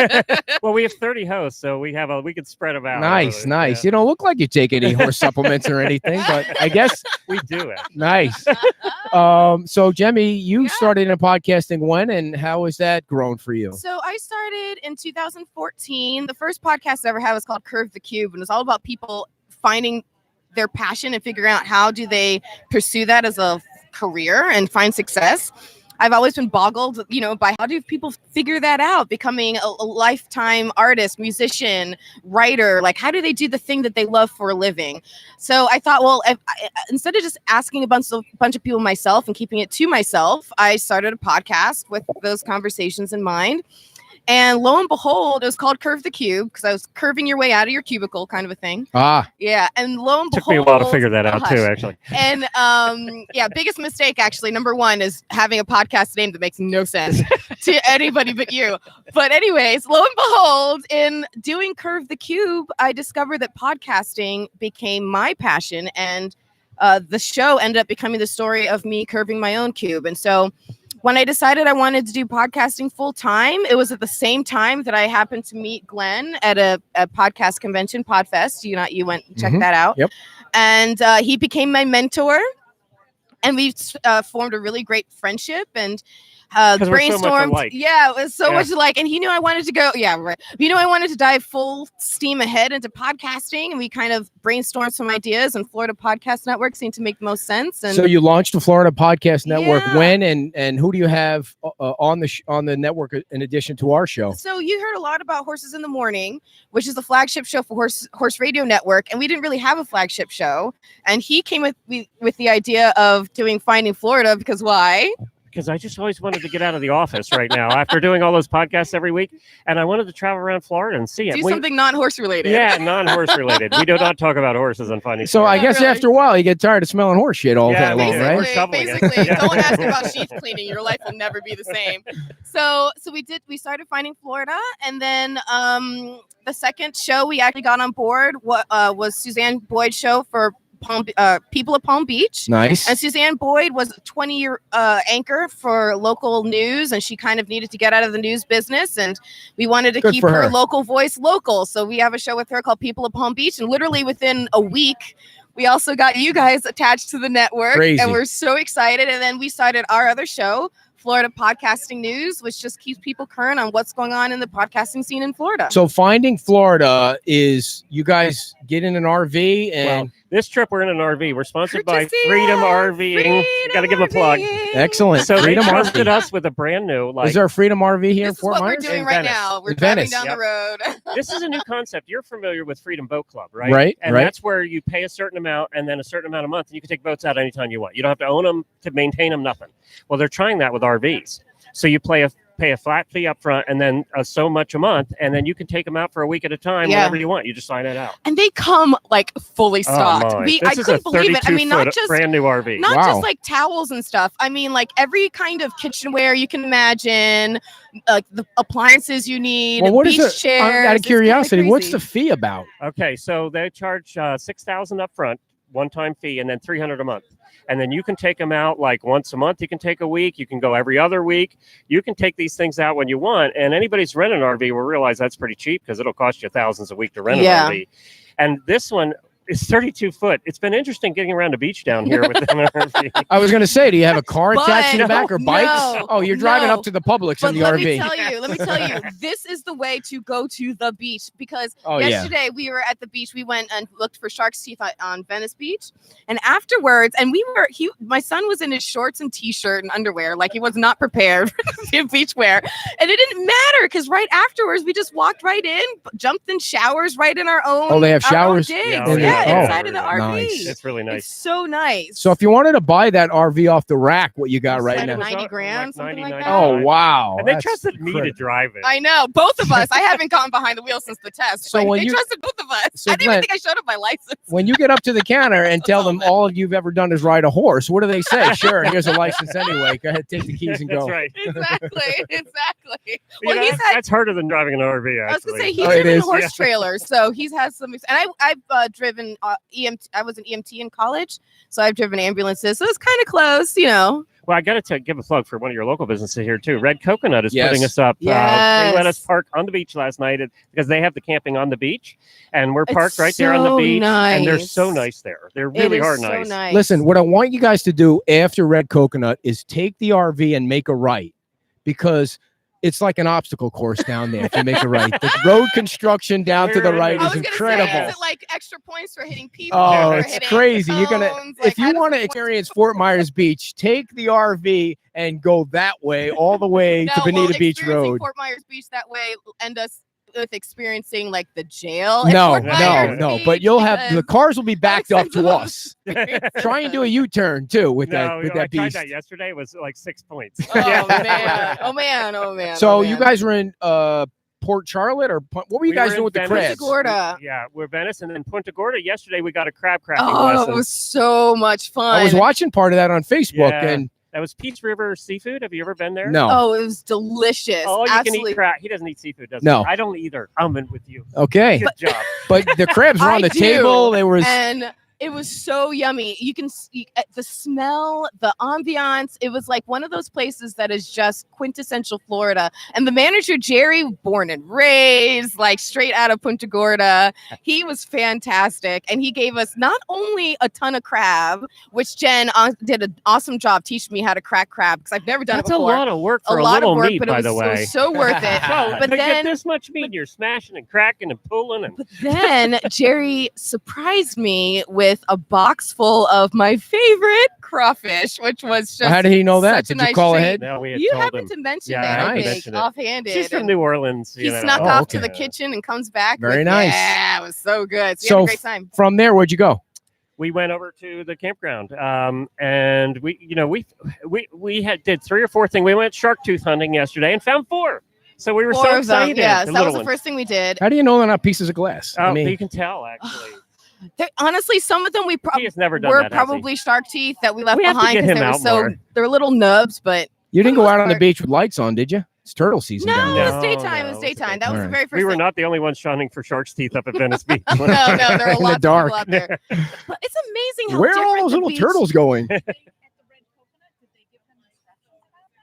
Well, we have 30 hosts, so we could spread them out. Nice, nice. Yeah. You don't look like you take any horse supplements or anything, but I guess We do it. nice. So Jemmy, you Yeah. started in podcasting when, and how has that grown for you? So I started in 2014. The first podcast I ever had was called Curve the Cube, and it was all about people finding their passion and figuring out how do they pursue that as a career and find success. I've always been boggled, by how do people figure that out? Becoming a lifetime artist, musician, writer, like how do they do the thing that they love for a living? So I thought, well, instead of just asking a bunch of people myself and keeping it to myself, I started a podcast with those conversations in mind. And lo and behold, it was called Curve the Cube because I was curving your way out of your cubicle kind of a thing. Ah, Yeah. And lo and Took behold. me a while to figure that out hush. too, actually. And biggest mistake actually, number one is having a podcast name that makes no sense to anybody but you. But anyways, lo and behold, in doing Curve the Cube, I discovered that podcasting became my passion, and the show ended up becoming the story of me curving my own cube. And so when I decided I wanted to do podcasting full time, it was at the same time that I happened to meet Glenn at a podcast convention, Podfest. You went and checked Mhm. that out. Yep. And he became my mentor, and we formed a really great friendship and 'Cause we're so much brainstormed. alike. Yeah, it was so Yeah. much alike. And he knew I wanted to go. Yeah, right. I wanted to dive full steam ahead into podcasting, and we kind of brainstormed some ideas. And Florida Podcast Network seemed to make the most sense. And so you launched the Florida Podcast Network Yeah. when, and who do you have on the network in addition to our show? So you heard a lot about Horses in the Morning, which is the flagship show for Horse Radio Network, and we didn't really have a flagship show. And he came with the idea of doing Finding Florida because why? Because I just always wanted to get out of the office right now after doing all those podcasts every week, and I wanted to travel around Florida and see it. Do something non-horse related. Yeah, non-horse related. We do not talk about horses on Finding So I Florida. guess really. after a while you get tired of smelling horse shit all Yeah, day long, basically. right? We're shoveling it. Basically, Yeah. don't ask about sheath cleaning. Your life will never be the same. So we started Finding Florida, and then the second show we actually got on board was Suzanne Boyd's show for People of Palm Beach. Nice. And Suzanne Boyd was a 20-year anchor for local news, and she kind of needed to get out of the news business, and we wanted to Good keep for her her. local voice local. So we have a show with her called People of Palm Beach, and literally within a week, we also got you guys attached to the network, Crazy. and we're so excited. And then we started our other show, Florida Podcasting News, which just keeps people current on what's going on in the podcasting scene in Florida. So Finding Florida is you guys get in an RV and Well, this trip we're in an RV. We're sponsored by Courtesy Freedom of RVing. Got to give them a plug. RVing. excellent. So they Freedom trusted RV. us with a brand new, like, Is there a Freedom RV here in This is Fort what Myers? we're doing In right Venice. now. We're In driving Venice. down Yep. the road. this is a new concept. You're familiar with Freedom Boat Club, right? Right, And right. that's where you pay a certain amount and then a certain amount a month, and you can take boats out anytime you want. You don't have to own them to maintain them, nothing. Well, they're trying that with RVs. So you pay a flat fee up front and then so much a month, and then you can take them out for a week at a time Yeah. whenever you want. You just sign it out. And they come like fully stocked. Oh my. I This is a couldn't believe it. I mean, not 32-foot just brand new RV. not Wow. just like towels and stuff. I mean, like every kind of kitchenware you can imagine, like the appliances you need, Well, what beach is it? chairs. Out of It's kinda curiosity, what's the crazy. fee about? Okay, so they charge $6,000 up front, one-time fee, and then $300 a month. And then you can take them out like once a month. You can take a week. You can go every other week. You can take these things out when you want. And anybody's renting an RV will realize that's pretty cheap because it'll cost you thousands a week to rent Yeah. an RV. And this one, It's 32 foot. It's been interesting getting around the beach down here with an RV. I was going to say, do you have a car attached in the But- back or bikes? no, Oh, you're driving no. up to the Publix But in the let RV. me tell you, this is the way to go to the beach because Oh, yeah. yesterday we were at the beach. We went and looked for shark's teeth on Venice Beach, and afterwards, and my son was in his shorts and t-shirt and underwear, like he was not prepared for beach wear, and it didn't matter because right afterwards we just walked right in, jumped in showers right in our own. Oh, they have our own showers? digs. Yeah, oh, Yeah, yeah. inside of the Oh, RV. nice. It's really nice. It's so nice. So if you wanted to buy that RV off the rack, what you got It's right like now? 90 Like grand, something like 99. that. Oh, wow. And they That's trusted me to incredible. drive it. I know, both of us. I haven't gotten behind the wheel since the test. So Like, when they you- trusted both of us. So I didn't Glenn- even think I showed up my license. When you get up to the counter and tell them all you've ever done is ride a horse, what do they say? Sure, here's a license anyway. Go ahead, take the keys and That's go. right. Exactly. You Well, know, he's had. that's harder than driving an RV. Actually. I was gonna say he's Oh, it driven is? horse Yeah. trailers, so he's has some. And I've driven EMT. I was an EMT in college, so I've driven ambulances. So it's kind of close, you know. Well, I got to give a plug for one of your local businesses here too. Red Coconut is Yes. putting us up. They let us Yes. park on the beach last night because they have the camping on the beach, and we're It's parked right there on the so beach. And they're nice. so nice there. They It really is are so nice. nice. Listen, what I want you guys to do after Red Coconut is take the RV and make a right because it's like an obstacle course down there if you make a right. The road construction down to the We're- right I is was gonna incredible. say, is it like extra points for hitting people? Oh, or it's hitting crazy. You're gonna cones? if Like, how you does want to it work? experience Fort Myers Beach, take the RV and go that way all the way to No, Bonita well, Beach experiencing Road. Fort Myers Beach that way end us with experiencing like the jail. at No, Fort no, Myers no. Beach But you'll have the because cars will be backed up to expensive us. experiences. Try and do a U-turn too with No, that with I that tried beast. that yesterday. It was like 6 points. Oh man! Oh man! Oh man! So oh, you man. guys were in Port Charlotte or what were you We guys were doing in with the Venice. crabs? Punta Gorda. Yeah, we're Venice and then Punta Gorda. Yesterday we got a crab crafting Oh, lesson. it was so much fun. I was watching part of that on Facebook Yeah. and That was Peace River Seafood. Have you ever been there? no. Oh, it was delicious. Oh, you Absolutely. can eat crab. He doesn't eat seafood, does No. he? I don't either. I'm in with you. Okay. Good job. But the crabs were I on the do. table. They were And it was so yummy. You can see the smell, the ambiance. It was like one of those places that is just quintessential Florida. And the manager, Jerry, born and raised, like straight out of Punta Gorda, he was fantastic. And he gave us not only a ton of crab, which Jen did an awesome job teaching me how to crack crab because I've never done That's it a before. lot of work A for a lot little of work, meat, but it by was, the it way. was so worth it. Well, But to then- get this much meat, you're smashing and cracking and pulling and But then Jerry surprised me with a box full of my favorite crawfish, which was just How did he know that? such a Did you nice call treat. ahead? now we had You told happened him. to mention Yeah, that, I I had to think, mention it. offhanded. She's from and New Orleans. he you know. snuck Oh, off to okay. the kitchen and comes back. Very with, nice. Yeah, it was so good. So we So had a great time. From there, where'd you go? We went over to the campground, and we did 3 or 4 things. We went shark tooth hunting yesterday and found 4. So we were Four so of them. excited. Yes, the that was little the ones. first thing we did. How do you know they're not pieces of glass? Oh, I mean, you can tell actually. Honestly, some of them we He has never done were that. has he? probably shark teeth that we left We have to behind get because him they were out so more. they're little nubs, but you didn't for the go most out on the part- beach with lights on, did you? It's turtle season no, down it there. was No, daytime. no, It was it was daytime. That was the Alright. very first We were thing. not the only ones shunning for shark's teeth up at Venice Beach. No, there are In the lots dark. of people out there. But it's amazing how Where are different all those the little beach- turtles going?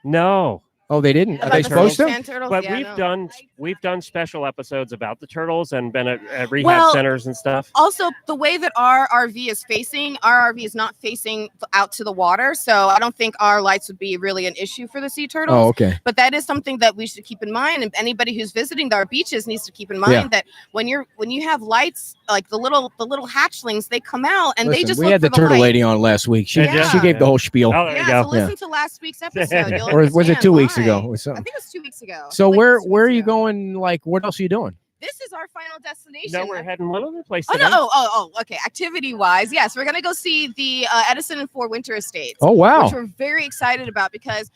No, Oh, they didn't. Are About they the supposed to? sand turtles? but Yeah, no. we've done special episodes about the turtles and been at rehab Well, centers and stuff. Also, the way that our RV is facing, our RV is not facing out to the water, so I don't think our lights would be really an issue for the sea turtles. Oh, okay. But that is something that we should keep in mind, and anybody who's visiting our beaches needs to keep in mind Yeah. that when you have lights, like the little hatchlings, they come out and they Listen, just we look had the for turtle light. lady on last week. She Did ya? she gave the whole spiel. Oh, there Yeah, you go. so listen to last week's episode. You'll Or was it understand 2 weeks why. ago or I something? think it was 2 weeks ago. So Like where 2 are weeks you ago. going? Like, what else are you doing? This is our final destination. No, we're heading one other place. Oh today. no! Okay. Activity wise, yes, we're gonna go see the Edison and Four Winter Estates. Oh, wow. Which we're very excited about because.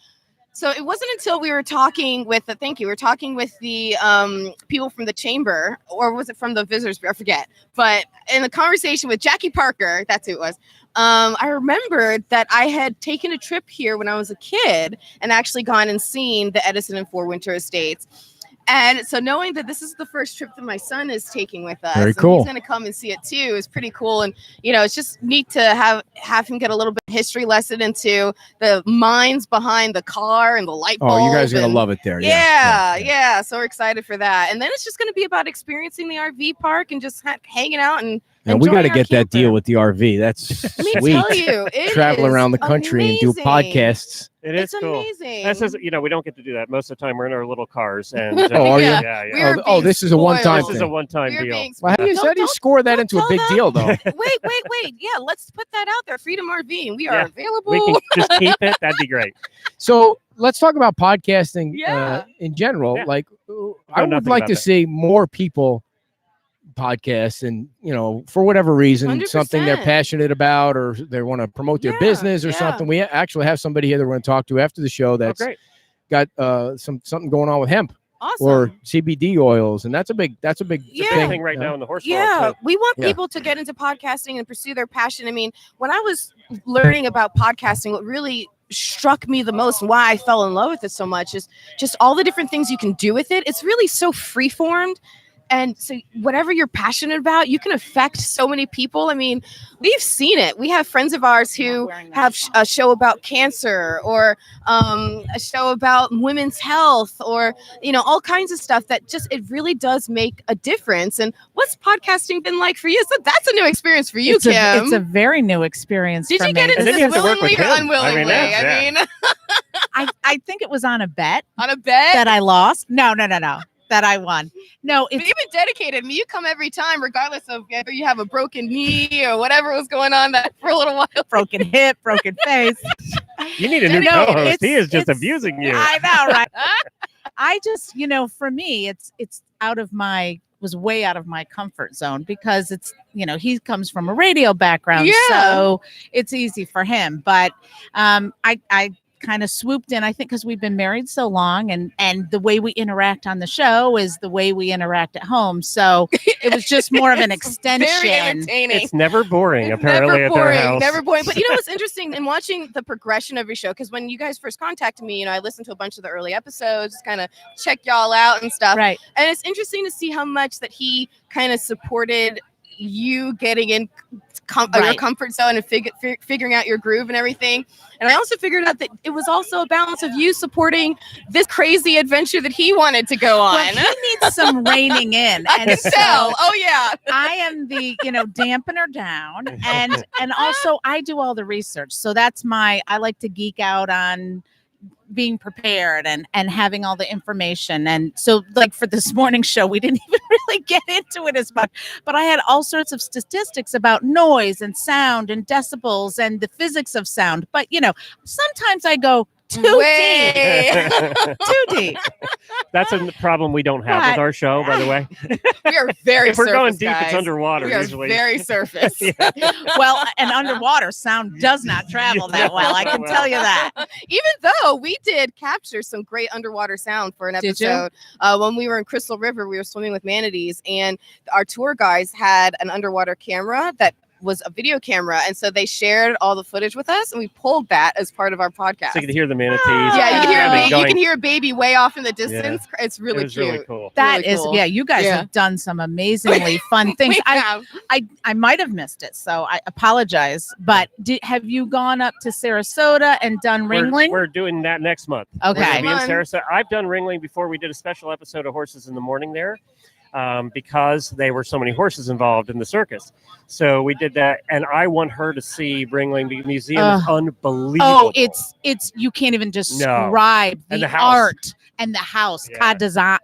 So it wasn't until we were talking with the we were talking with the people from the chamber, or was it from the visitors bureau? I forget. But in the conversation with Jackie Parker, that's who it was. I remembered that I had taken a trip here when I was a kid and actually gone and seen the Edison and Four Winter Estates. And so knowing that this is the first trip that my son is taking with us, Very and cool. he's going to come and see it too, is pretty cool. And it's just neat to have him get a little bit of history lesson into the minds behind the car and the light bulb. Oh, you guys are gonna and- love it there. Yeah. So we're excited for that. And then it's just going to be about experiencing the RV park and just hanging out and And we got to enjoying our get that deal camper. with the RV. That's Let me sweet. tell you, it Travel is around the country and do amazing. podcasts. It is It's cool. amazing. That's just, we don't get to do that most of the time. We're in our little cars, and Oh, are you? Yeah. yeah. We are Oh, being this is a one-time spoiled. This is a thing. one-time We are deal. being Well, how do you, Don't- how do you don't- score that don't into a tell big them. deal, though? Wait. Yeah, let's put that out there. Freedom RV. We are Yeah. available. We can just keep it. That'd be great. So let's talk about podcasting Yeah. in general. Yeah. Like, I would nothing like about to that. see more people podcast and, for whatever reason, 100%. something they're passionate about or they want to promote their Yeah, business or yeah. something. We actually have somebody here that we're going to talk to after the show that's Great. got something going on with hemp Awesome. or CBD oils, and that's a big Yeah. thing. Thing right now in the horse Yeah, world. we want Yeah. people to get into podcasting and pursue their passion. I mean, when I was learning about podcasting, what really struck me the most and why I fell in love with it so much is just all the different things you can do with it. It's really so free-formed. And so whatever you're passionate about, you can affect so many people. I mean, we've seen it. We have friends of ours who have a show about cancer or a show about women's health or, all kinds of stuff that just, it really does make a difference. And what's podcasting been like for you? So that's a new experience for you, it's Kim. it's a very new experience. Did for you get me. into And then this you have to work with willingly or him. unwillingly? I mean, I think it was on a bet on a bet? that I lost. No. That I won. No, But it's you've been dedicated. I mean, you come every time, regardless of whether you have a broken knee or whatever was going on that for a little while. broken hip, broken face. You need a new No, co-host. He it's- is just it's- abusing you. I know, right? I just, for me, it's was way out of my comfort zone because it's, he comes from a radio background, Yeah. so it's easy for him. But I kind of swooped in, I think, because we've been married so long, and the way we interact on the show is the way we interact at home. So it was just more of an Very extension. entertaining. It's never boring, It's apparently, never at their boring, house. never boring. But what's interesting in watching the progression of your show? Because when you guys first contacted me, I listened to a bunch of the early episodes, just kind of check y'all out and stuff. Right. And it's interesting to see how much that he kind of supported you getting in your Right. comfort zone and figuring out your groove and everything. And I also figured out that it was also a balance of you supporting this crazy adventure that he wanted to go on. Well, he needs some reining in. I And can so tell. Oh yeah. I am the, dampener down, and also I do all the research. So that's I like to geek out on being prepared and having all the information. And so, like, for this morning show, we didn't even really get into it as much, but I had all sorts of statistics about noise and sound and decibels and the physics of sound. But sometimes I go too deep. Way. Too deep. That's a problem we don't have with But- our show, by the way. We are very If we're going surface deep, guys. it's underwater We are usually. very surface. Well, and underwater sound does not travel that well. I can tell you that. Even though we did capture some great underwater sound for an Did you? episode when we were in Crystal River, we were swimming with manatees, and our tour guys had an underwater camera that was a video camera, and so they shared all the footage with us, and we pulled that as part of our podcast. So you can hear the manatees. Yeah, you can hear a Going- baby. You can hear a baby way off in the distance. It's really it was cute. really cool. That Really is, cool. yeah, you guys Yeah. have done some amazingly fun things. We have. I might have missed it, so I apologize. But have you gone up to Sarasota and done Ringling? We're doing that next month. We're Okay. gonna be in Fun. Sarasota. I've done Ringling before. We did a special episode of Horses in the Morning there because there were so many horses involved in the circus. So we did that, and I want her to see Ringling. The museum is unbelievable. Oh, it's you can't even describe And the the house. art and the house. Yeah. Kadajan.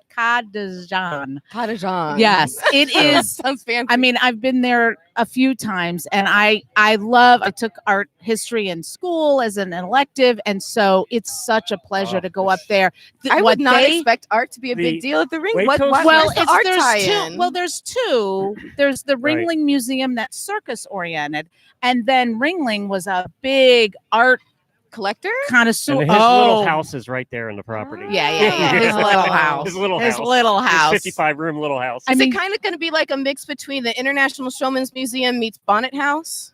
Kadajan. Yes, it is. Sounds fancy. I mean, I've been there a few times, and I took art history in school as an elective, and so it's such a pleasure Oh, to go up there. I What would not they- expect art to be a The big deal at the ring. Waitrose- Why Well, is the art there's tie-in? two. Well, there's two. There's the Right. Ringling Museum that's circus oriented, and then Ringling was a big art collector. connoisseur. And his little house is right there in the property. Yeah. His little house. His little His house. little His house. 55-room little house. I Is mean- it kind of going to be like a mix between the International Showman's Museum meets Bonnet House?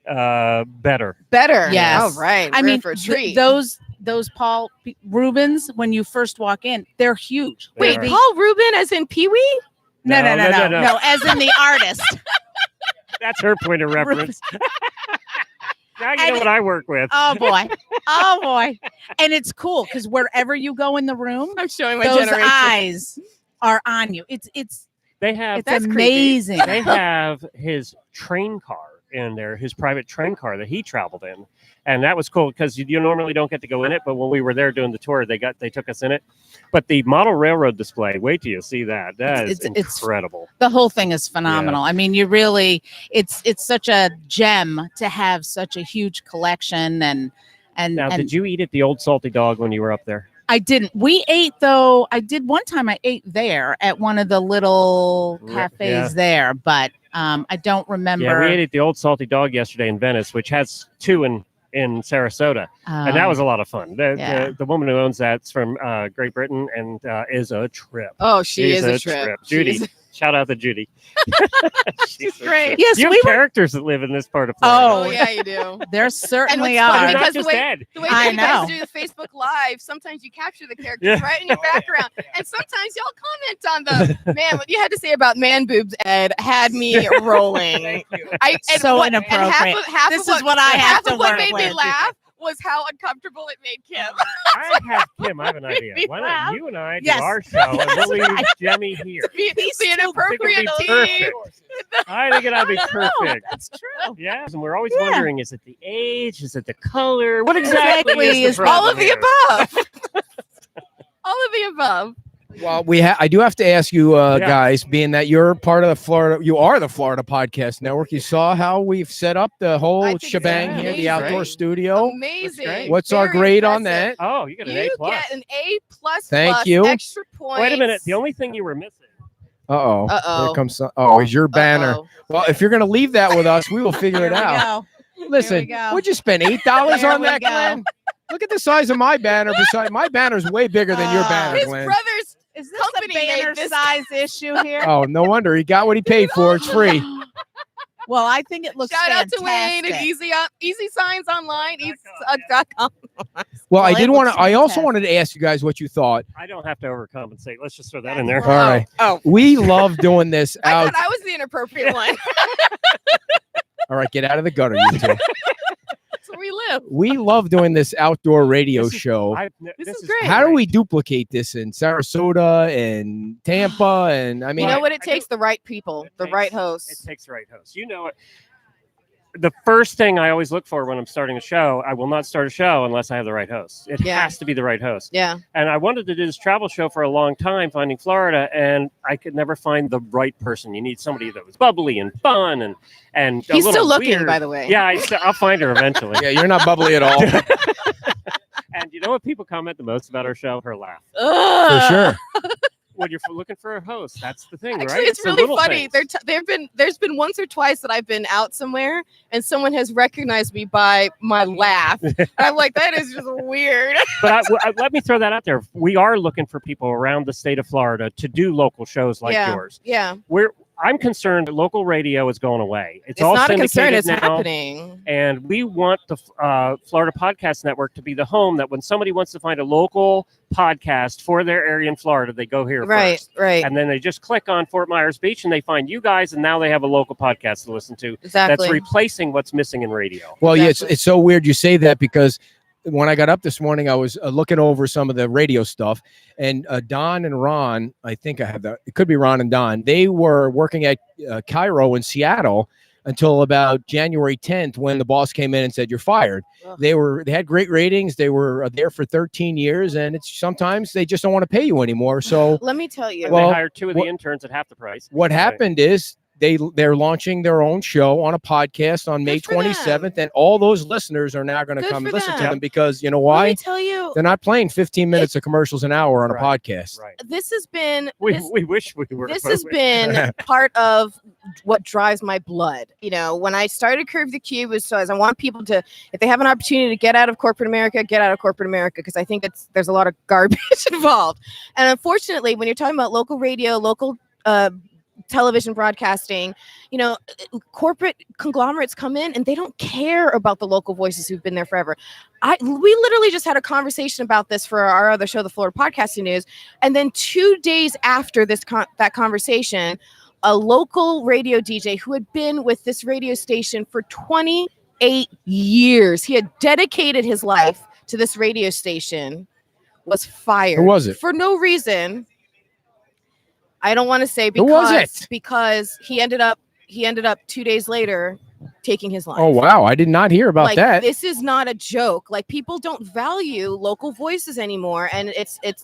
Better. Better. Yes. All right. I We're in mean, for a treat. those Paul Rubens, when you first walk in, they're huge. They Wait, are. Paul Rubin as in Pee Wee? No, No. no, as in the artist. That's her point of reference. Now you know And- what I work with. Oh boy. And it's cool because wherever you go in the room, I'm showing my those generation. eyes are on you. It's They have It's That's creepy. amazing. they have his train car in there, his private train car that he traveled in, and that was cool because you normally don't get to go in it. But when we were there doing the tour, they took us in it. But the model railroad display, wait till you see that. That is It's incredible. The whole thing is phenomenal. I mean, you really, it's such a gem to have such a huge collection. And Now, did you eat at the Old Salty Dog when you were up there? I didn't. We ate though. I did one time. I ate there at one of the little cafes Yeah. there, but I don't remember. Yeah, we ate at the Old Salty Dog yesterday in Venice, which has two in Sarasota, and that was a lot of fun. yeah. The woman who owns that's from Great Britain and is a trip. Oh, she She's is a trip. Judy, She's- shout out to Judy. She's a great. trip. Yes, you have we were- characters that live in this part of Oh, Florida. yeah, you do. There certainly what's funny, are. They're not because the just way- dead. The way I that you guys know. do the Facebook Live, sometimes you capture the characters Yeah. right in your background, and sometimes y'all comment on the man. What you had to say about man boobs, Ed, had me rolling. Thank you. And So and inappropriate. half This of is what I have half to of what work made me with. laugh was how uncomfortable it made Kim. I have Kim. I have an idea. Why laugh. don't you and I do Yes. our show and we'll leave Jemmy here? The inappropriate It'd be lead. perfect. I think it'd be perfect. That's true. Yes, and we're always Yeah. wondering: is it the age? Is it the color? What exactly Exactly, is is the All of problem the here? above. All of the above. Well, I do have to ask you, Yeah. guys, being that you're part of the Florida, you are the Florida Podcast Network. You saw how we've set up the I whole think it's shebang here, the amazing. outdoor studio. Amazing. great. What's our Very grade on impressive. that? Oh, you got an A You plus. get an A plus. Thank plus, you. Extra points. Wait a minute. The only thing you were missing. Uh-oh. Uh-oh. Here comes is your banner. Uh-oh. Well, if you're going to leave that with us, we will figure Here it we out. go. Listen, go. would you spend $8 There on we that, go. Glenn? Look at the size of my banner. Beside my banner's way bigger than your banner, His Glenn. brother's Is this Company a made banner this. size issue here? Oh, no wonder he got what he paid for. It's free. Well, I think it looks shout out fantastic. to Wayne and Easy Signs Online, easy.com. Well, Well, I it did want to. looks I also fantastic. wanted to ask you guys what you thought. I don't have to overcompensate. Let's just throw that in there. All right. Oh, We love doing this I out. thought I was the inappropriate one. All right, get out of the gutter, you two. That's where we live. We love doing this outdoor radio This is- show. This is great. How do we duplicate this in Sarasota and Tampa? And I mean, You know what I it takes? The right people, It the takes- right It hosts. takes the right host. You know it. The first thing I always look for when I'm starting a show, I will not start a show unless I have the right host. It Yeah. has to be the right host. Yeah. And I wanted to do this travel show for a long time, finding Florida, and I could never find the right person. You need somebody that was bubbly and fun and a He's little still looking, weird. by the way. Yeah, I'll find her eventually. yeah, you're not bubbly at all. And you know what people comment the most about our show? Her laugh. For Ugh. sure. When you're looking for a host, that's the thing, Actually, right? it's the really little funny. things. There's been once or twice that I've been out somewhere and someone has recognized me by my laugh. And I'm like, that is just weird. But let me throw that out there. We are looking for people around the state of Florida to do local shows like Yeah. yours. Yeah, I'm concerned that local radio is going away. it's all not a concern. syndicated It's now, happening. and we want the Florida Podcast Network to be the home that when somebody wants to find a local podcast for their area in Florida, they go here Right, first. right, And then they just click on Fort Myers Beach and they find you guys, and now they have a local podcast to listen to. exactly. That's replacing what's missing in radio. Well, yeah, Exactly. it's so weird you say that because when I got up this morning, I was looking over some of the radio stuff, and Don and Ron, I think I have that. It could be Ron and Don. They were working at Cairo in Seattle until about January 10th when the boss came in and said, "You're fired." Ugh. They had great ratings. They were there for 13 years, and it's sometimes they just don't want to pay you anymore. So Let me tell you. And Well, they hired two of the what- interns at half the price. what happened is they're launching their own show on a podcast on May Good for them. 27th, and all those listeners are now going to Good come for listen to them. them because you know Let me why? tell you. They're not playing 15 minutes of commercials an hour on a Right. podcast. Right. This has been. We this- wish we were. this has been part of what drives my blood. You know, when I started Curve the Cube was so as I want people to, if they have an opportunity to get out of corporate America, get out of corporate America, because I think there's a lot of garbage involved. And unfortunately, when you're talking about local radio, local television broadcasting, you know, corporate conglomerates come in and they don't care about the local voices who've been there forever. We literally just had a conversation about this for our other show, the Florida Podcasting News, and then 2 days after that conversation, a local radio DJ who had been with this radio station for 28 years, he had dedicated his life to this radio station, was fired. Who was it? For no reason. I don't want to say Who was because he ended up 2 days later taking his life. Oh wow, I did not hear about Like, that. this is not a joke. Like, people don't value local voices anymore, and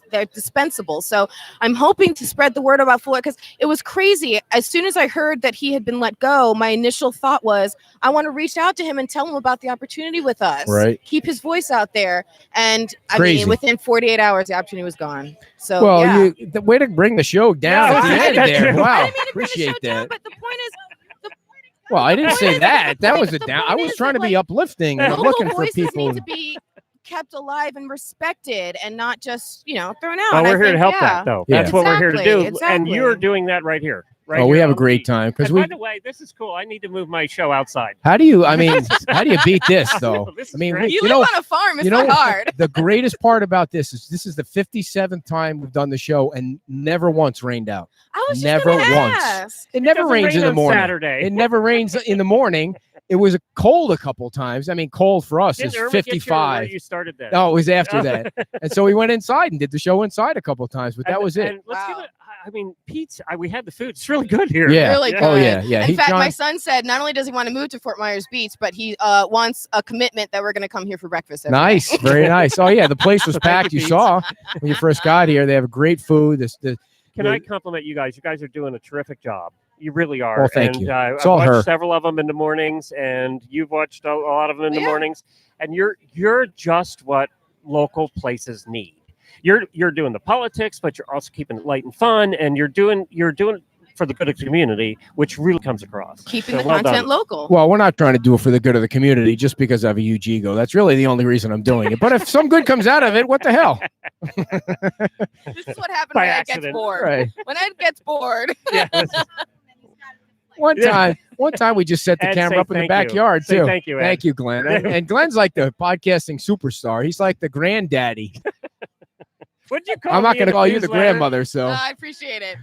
they're dispensable. So I'm hoping to spread the word about Floyd, because it was crazy. As soon as I heard that he had been let go, my initial thought was, I want to reach out to him and tell him about the opportunity with us. Right. Keep his voice out there. And I Crazy. mean, within 48 hours, the opportunity was gone. So Well, yeah. the way to bring the show down No, at the I end got there. you. Wow, I didn't mean to bring the appreciate show down, that. but the point is, Well, I didn't say that. That was a the down. point I was is trying that, to be uplifting. I'm local looking for voices people. need to be kept alive and respected, and not just thrown out. Well, And I we're here to think, help yeah. that, though. Yeah. That's what we're here to do. Exactly, And you're exactly. doing that right here. Right Oh, we here have a on the great beach. time because And we. by the way, this is cool. I need to move my show outside. How do you? I mean, how do you beat this though? This is I mean, great. You you live know, on a farm. It's you know- not hard. the greatest part about this is the 57th time we've done the show and never once rained out. I was just Never gonna once. ask. It never doesn't rains rain in the on morning. Saturday. It never rains in the morning. It was cold a couple times. I mean, cold for us Didn't is Irma get you, or 55. where you started that. No, it was after that. And so we went inside and did the show inside a couple times, but that was it. And let's give Wow. it. I mean, Pete's. We had the food. It's really good here. Yeah. Really good. Oh yeah, yeah. In fact, John- my son said not only does he want to move to Fort Myers Beach, but he wants a commitment that we're going to come here for breakfast. every Nice, day. very nice. Oh yeah, the place was Thank you, packed. You Pete. saw when you first got here. They have great food. Can I compliment you guys? You guys are doing a terrific job. You really are. Well, thank and, you. I've It's all watched her. several of them in the mornings, and you've watched a lot of them in the Yeah. mornings. And you're just what local places need. You're doing the politics, but you're also keeping it light and fun, and you're doing it for the good of the community, which really comes across. Keeping So the well content done. local. Well, we're not trying to do it for the good of the community just because I have a huge ego. That's really the only reason I'm doing it. But if some good comes out of it, what the hell? This is what happens By when Ed gets accident. bored. Right. When Ed gets bored. Yeah, One Yeah. time we just set the Ed, camera say up in the thank you. backyard Say too. thank you, Ed. Thank you, Glenn. And Glenn's like the podcasting superstar. He's like the granddaddy. What'd you call I'm not me in going to the call you the newsletter? grandmother. So I appreciate it.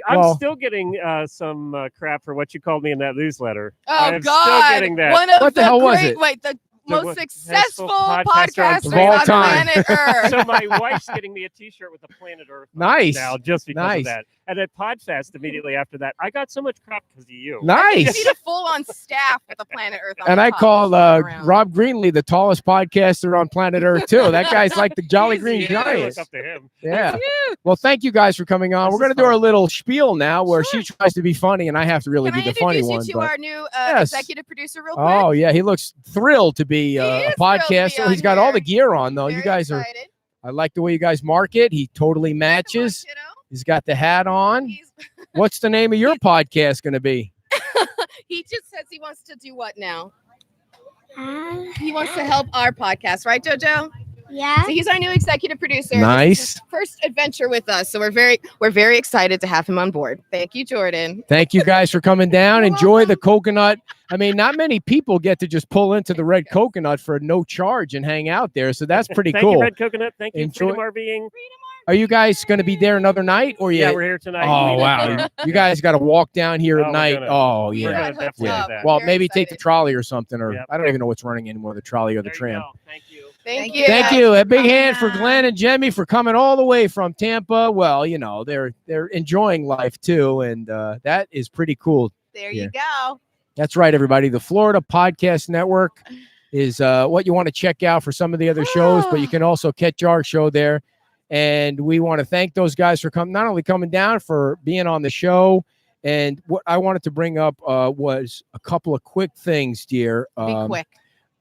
I'm Well- still getting some crap for what you called me in that newsletter. Oh I'm God! still getting that. One of What the hell was it? Wait, the most most successful podcaster on podcaster of all on time. planet Earth. So my wife's getting me a T-shirt with the Planet Earth on it Nice. now, just because Nice. of that. And at Podfest immediately after that, I got so much crap because of you. You nice. need a full-on staff with the Planet Earth. On And the I top call around. Rob Greenlee the tallest podcaster on planet Earth too. That guy's like the Jolly Easy, Green yeah, I Giant. look up to him. Yeah. Well, thank you guys for coming on. This We're going is to do fun. our little spiel now where Sure. she tries to be funny and I have to really Can I be the funny introduce one. you to but- our new Yes. executive producer, real quick? Oh, yeah. He looks thrilled to be He a is thrilled to be podcaster. on He's got all here. the gear on, though. You Very guys excited. I like the way you guys market. He totally Come on, matches. kiddo. He's got the hat on. He's- What's the name of your podcast going to be? He just says he wants to do what now? He wants to help our podcast, right, JoJo? Yeah. So he's our new executive producer. This is Nice. his first adventure with us, so we're very excited to have him on board. Thank you, Jordan. Thank you guys for coming down. You're Enjoy the welcome. coconut. I mean, not many people get to just pull into the Red Coconut for no charge and hang out there. So that's pretty Thank cool. you, Red Coconut. Thank you, Enjoy- Freedom RVing. Are you guys going to be there another night or Yeah, you? we're here tonight. Oh We- wow! You guys got to walk down here Oh, at we're night. gonna- Oh we're yeah. gonna hooked definitely Yeah. do that. Well, Very maybe take the excited. trolley or something, or Yep. I don't even know what's running anymore, the trolley or the There you tram. go. Thank you. Thank you. you. Thank you. A big Coming hand for out. Glenn and Jemmy for coming all the way from Tampa. Well, you know, they're enjoying life too, and that is pretty cool. There Yeah. you go. That's right, everybody. The Florida Podcast Network is what you want to check out for some of the other shows, but you can also catch our show there. And we want to thank those guys for not only coming down, for being on the show. And what I wanted to bring up was a couple of quick things, dear. Be quick.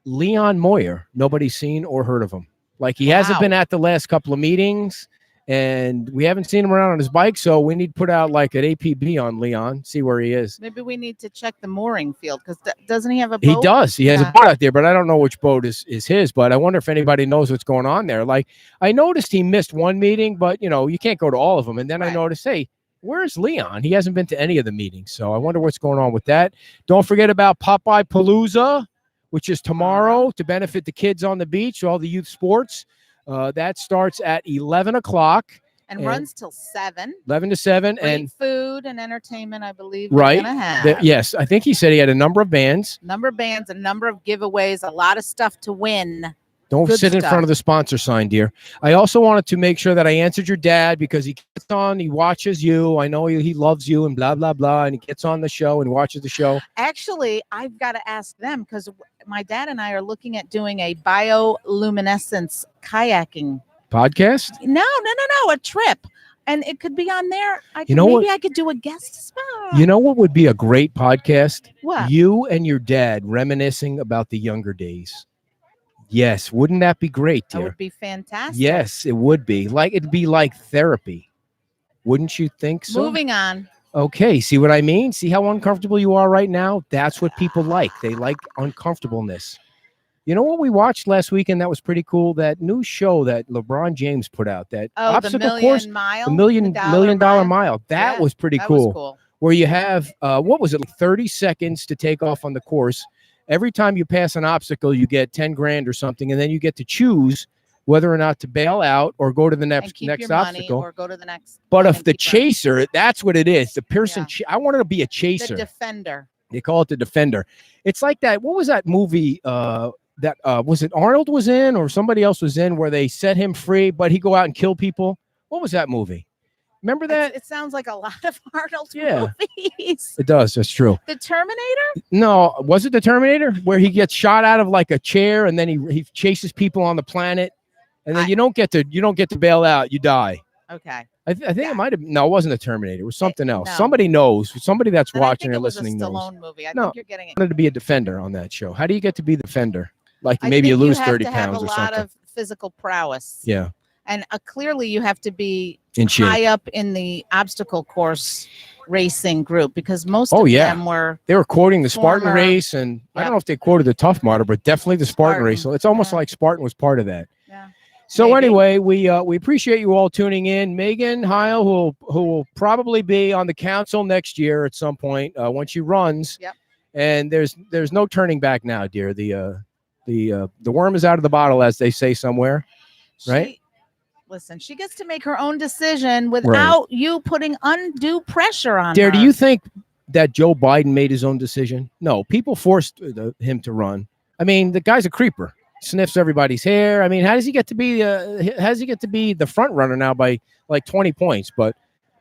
Leon Moyer, nobody's seen or heard of him. Like he hasn't Wow. been at the last couple of meetings, and we haven't seen him around on his bike. So we need to put out like an APB on Leon, see where he is. Maybe we need to check the mooring field because doesn't he have a boat? He does. He has Yeah. a boat out there, but I don't know which boat is his. But I wonder if anybody knows what's going on there. Like I noticed he missed one meeting, but you know you can't go to all of them. And then I Right. noticed, hey, where's Leon? He hasn't been to any of the meetings, so I wonder what's going on with that. Don't forget about Popeye Palooza, which is tomorrow to benefit the kids on the beach, all the youth sports. That starts at 11 o'clock, and And- runs till 7. 11 to 7, Great and food and entertainment, I believe. Right. We're gonna have. yes, I think he said he had a number of bands. Number of bands, a number of giveaways, a lot of stuff to win. Don't Good sit in stuff. front of the sponsor sign, dear. I also wanted to make sure that I answered your dad because he gets on, he watches you. I know he loves you and blah, blah, blah. And he gets on the show and watches the show. Actually, I've got to ask them because my dad and I are looking at doing a bioluminescence kayaking. Podcast? No, a trip. And it could be on there. You know maybe what? I could do a guest spot. You know what would be a great podcast? What? You and your dad reminiscing about the younger days. Yes. Wouldn't that be great, That dear? would be fantastic. Yes, it would be. It'd be like therapy. Wouldn't you think so? Moving on. Okay, see what I mean? See how uncomfortable you are right now? That's what people like. They like uncomfortableness. You know what we watched last weekend that was pretty cool? That new show that LeBron James put out, that Oh, the obstacle million course, mile. the million dollar mile. That Yeah, was pretty That cool. was cool. Where you have what was it, 30 seconds to take off on the course. Every time you pass an obstacle, you get 10 grand or something, and then you get to choose whether or not to bail out or go to the And next keep your obstacle. money or go to the next. But one if and the keep running. chaser, that's what it is. The person, Yeah. I wanted to be a The chaser. defender. They call it the defender. It's like that. What was that movie? That was it Arnold was in or somebody else was in where they set him free, but he go out and kill people. What was that movie? Remember that? It sounds like a lot of Arnold Yeah. movies. It does. That's true. The Terminator? No, was it the Terminator where he gets shot out of like a chair and then he chases people on the planet, and then you don't get to bail out. You die. Okay. I think it might have. No, it wasn't the Terminator. It was something else. no. Somebody knows. Somebody that's And I watching think or it was a listening knows. Stallone movie. I No. think you're getting it. I wanted to be a defender on that show. How do you get to be the defender? Like I maybe you think lose have 30 to have pounds a or lot something. of physical prowess. Yeah, And clearly you have to be in shape. high up in the obstacle course racing group because most Oh, of yeah. them were They were quoting the Spartan Former- race, and I Yep. don't know if they quoted the Tough Mudder, but definitely the Spartan race. So Spartan, it's almost yeah. like Spartan was part of that. Yeah. So Maybe. anyway, we appreciate you all tuning in. Megan Heil, who will probably be on the council next year at some point when she runs. Yep. And there's no turning back now, dear. The worm is out of the bottle, as they say somewhere. Right? Listen, she gets to make her own decision without you putting undue pressure on Dear, her. do you think that Joe Biden made his own decision? No, people forced him to run. I mean, the guy's a creeper. Sniffs everybody's hair. I mean, how does he get to be the front runner now by like 20 points? But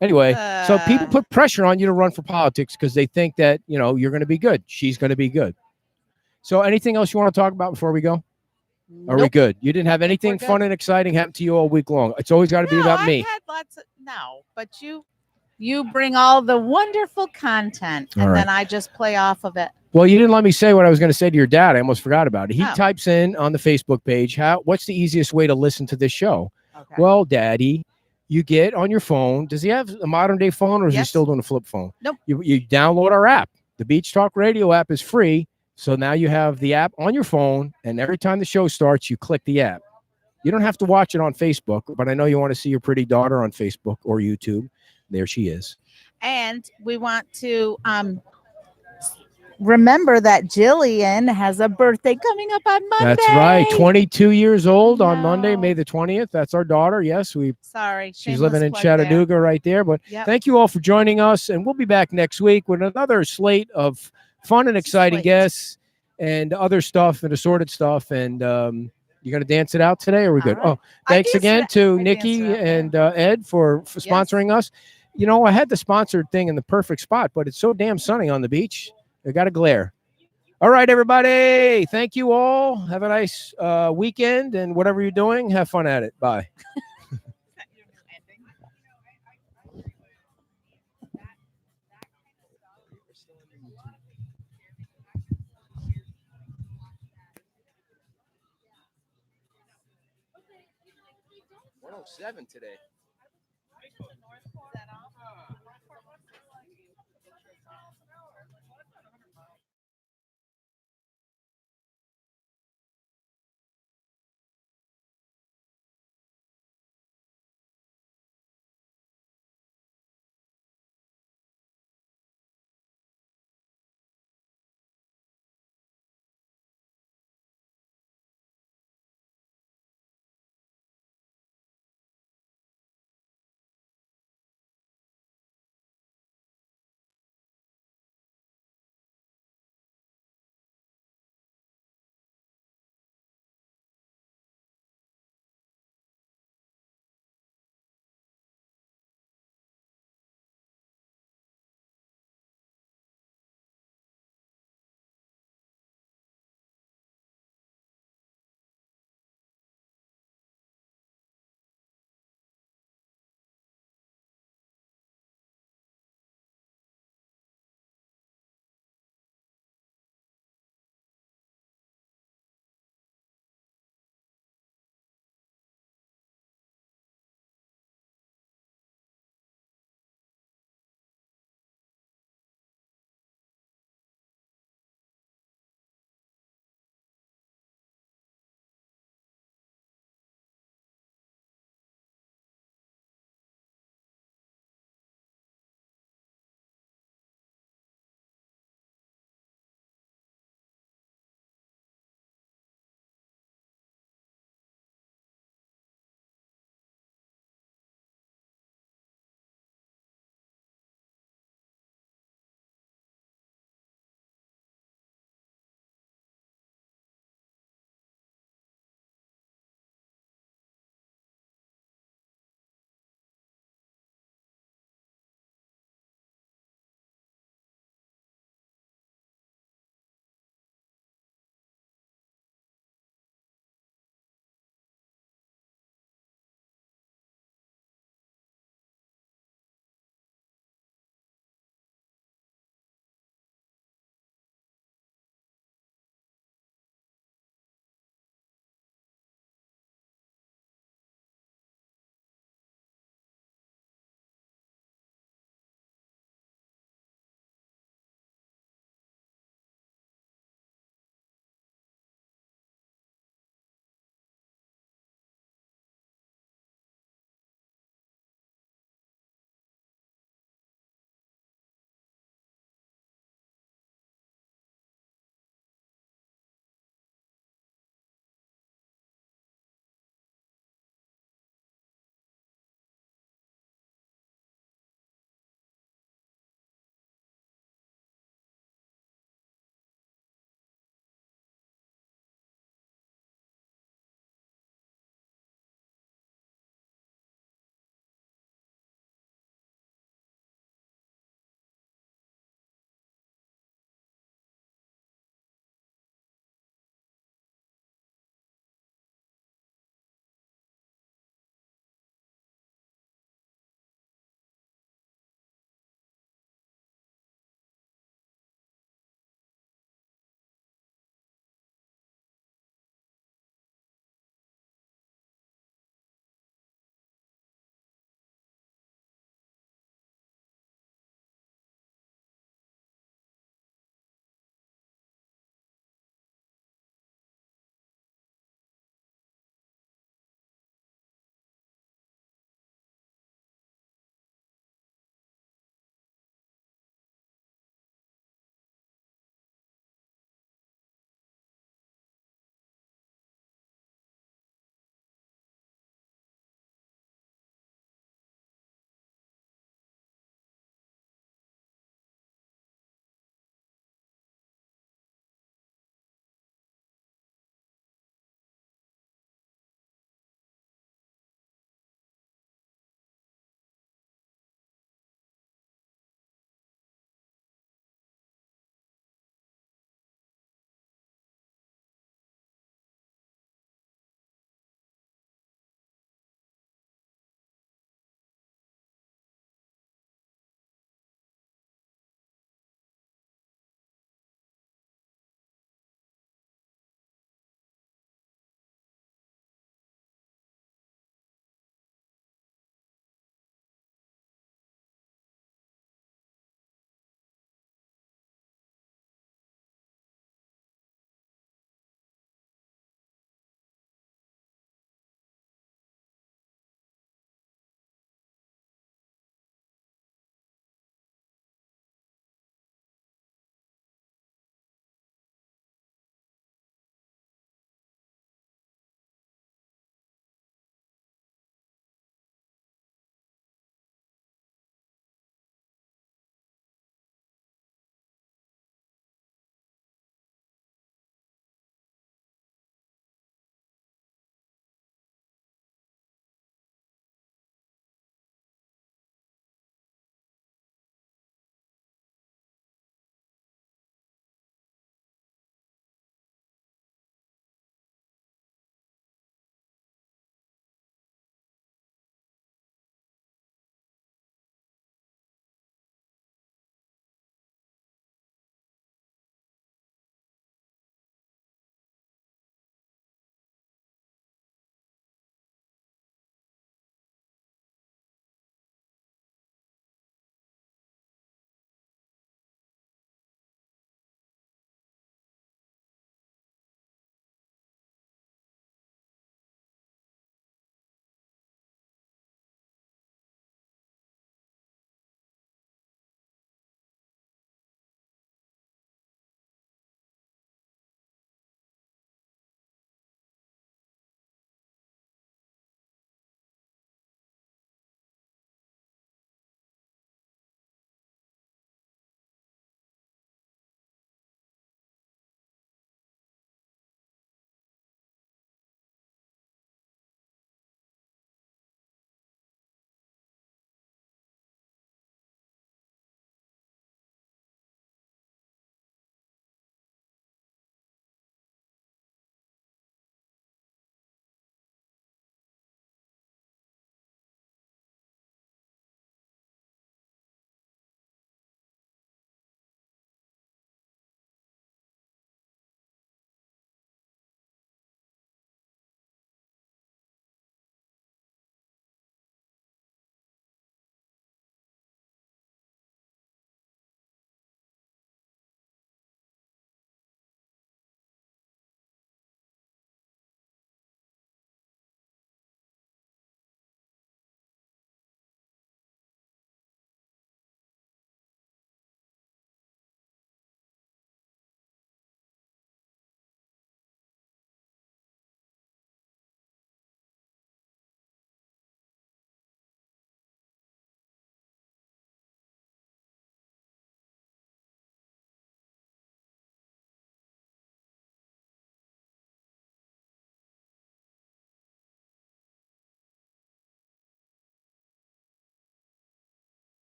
anyway, so people put pressure on you to run for politics because they think that, you're going to be good. She's going to be good. So anything else you want to talk about before we go? Are we Nope. good? You didn't have anything good. fun and exciting happen to you all week long. It's always got to be No, about I've me. had lots of but you bring all the wonderful content All and right. then I just play off of it. Well, you didn't let me say what I was going to say to your dad. I almost forgot about it. He Oh. types in on the Facebook page, what's the easiest way to listen to this show? Okay. Well, Daddy, you get on your phone. Does he have a modern day phone or is he Yes. still doing a flip phone? Nope. You download our app. The Beach Talk Radio app is free. So now you have the app on your phone, and every time the show starts, you click the app. You don't have to watch it on Facebook, but I know you want to see your pretty daughter on Facebook or YouTube. There she is. And we want to remember that Jillian has a birthday coming up on Monday. That's right. 22 years old on Monday, No. May the 20th. That's our daughter. Yes, Sorry. she's shameless living in plug there. Chattanooga right there. But Yep. thank you all for joining us. And we'll be back next week with another slate of fun and exciting Slate. guests and other stuff and assorted stuff. And you're going to dance it out today? Or are we good? All right. Oh, thanks again to I Nikki danced it out, and Ed for sponsoring us. I had the sponsored thing in the perfect spot, but it's so damn sunny on the beach. I got a glare. All right, everybody. Thank you all. Have a nice weekend, and whatever you're doing, have fun at it. Bye. Seven today.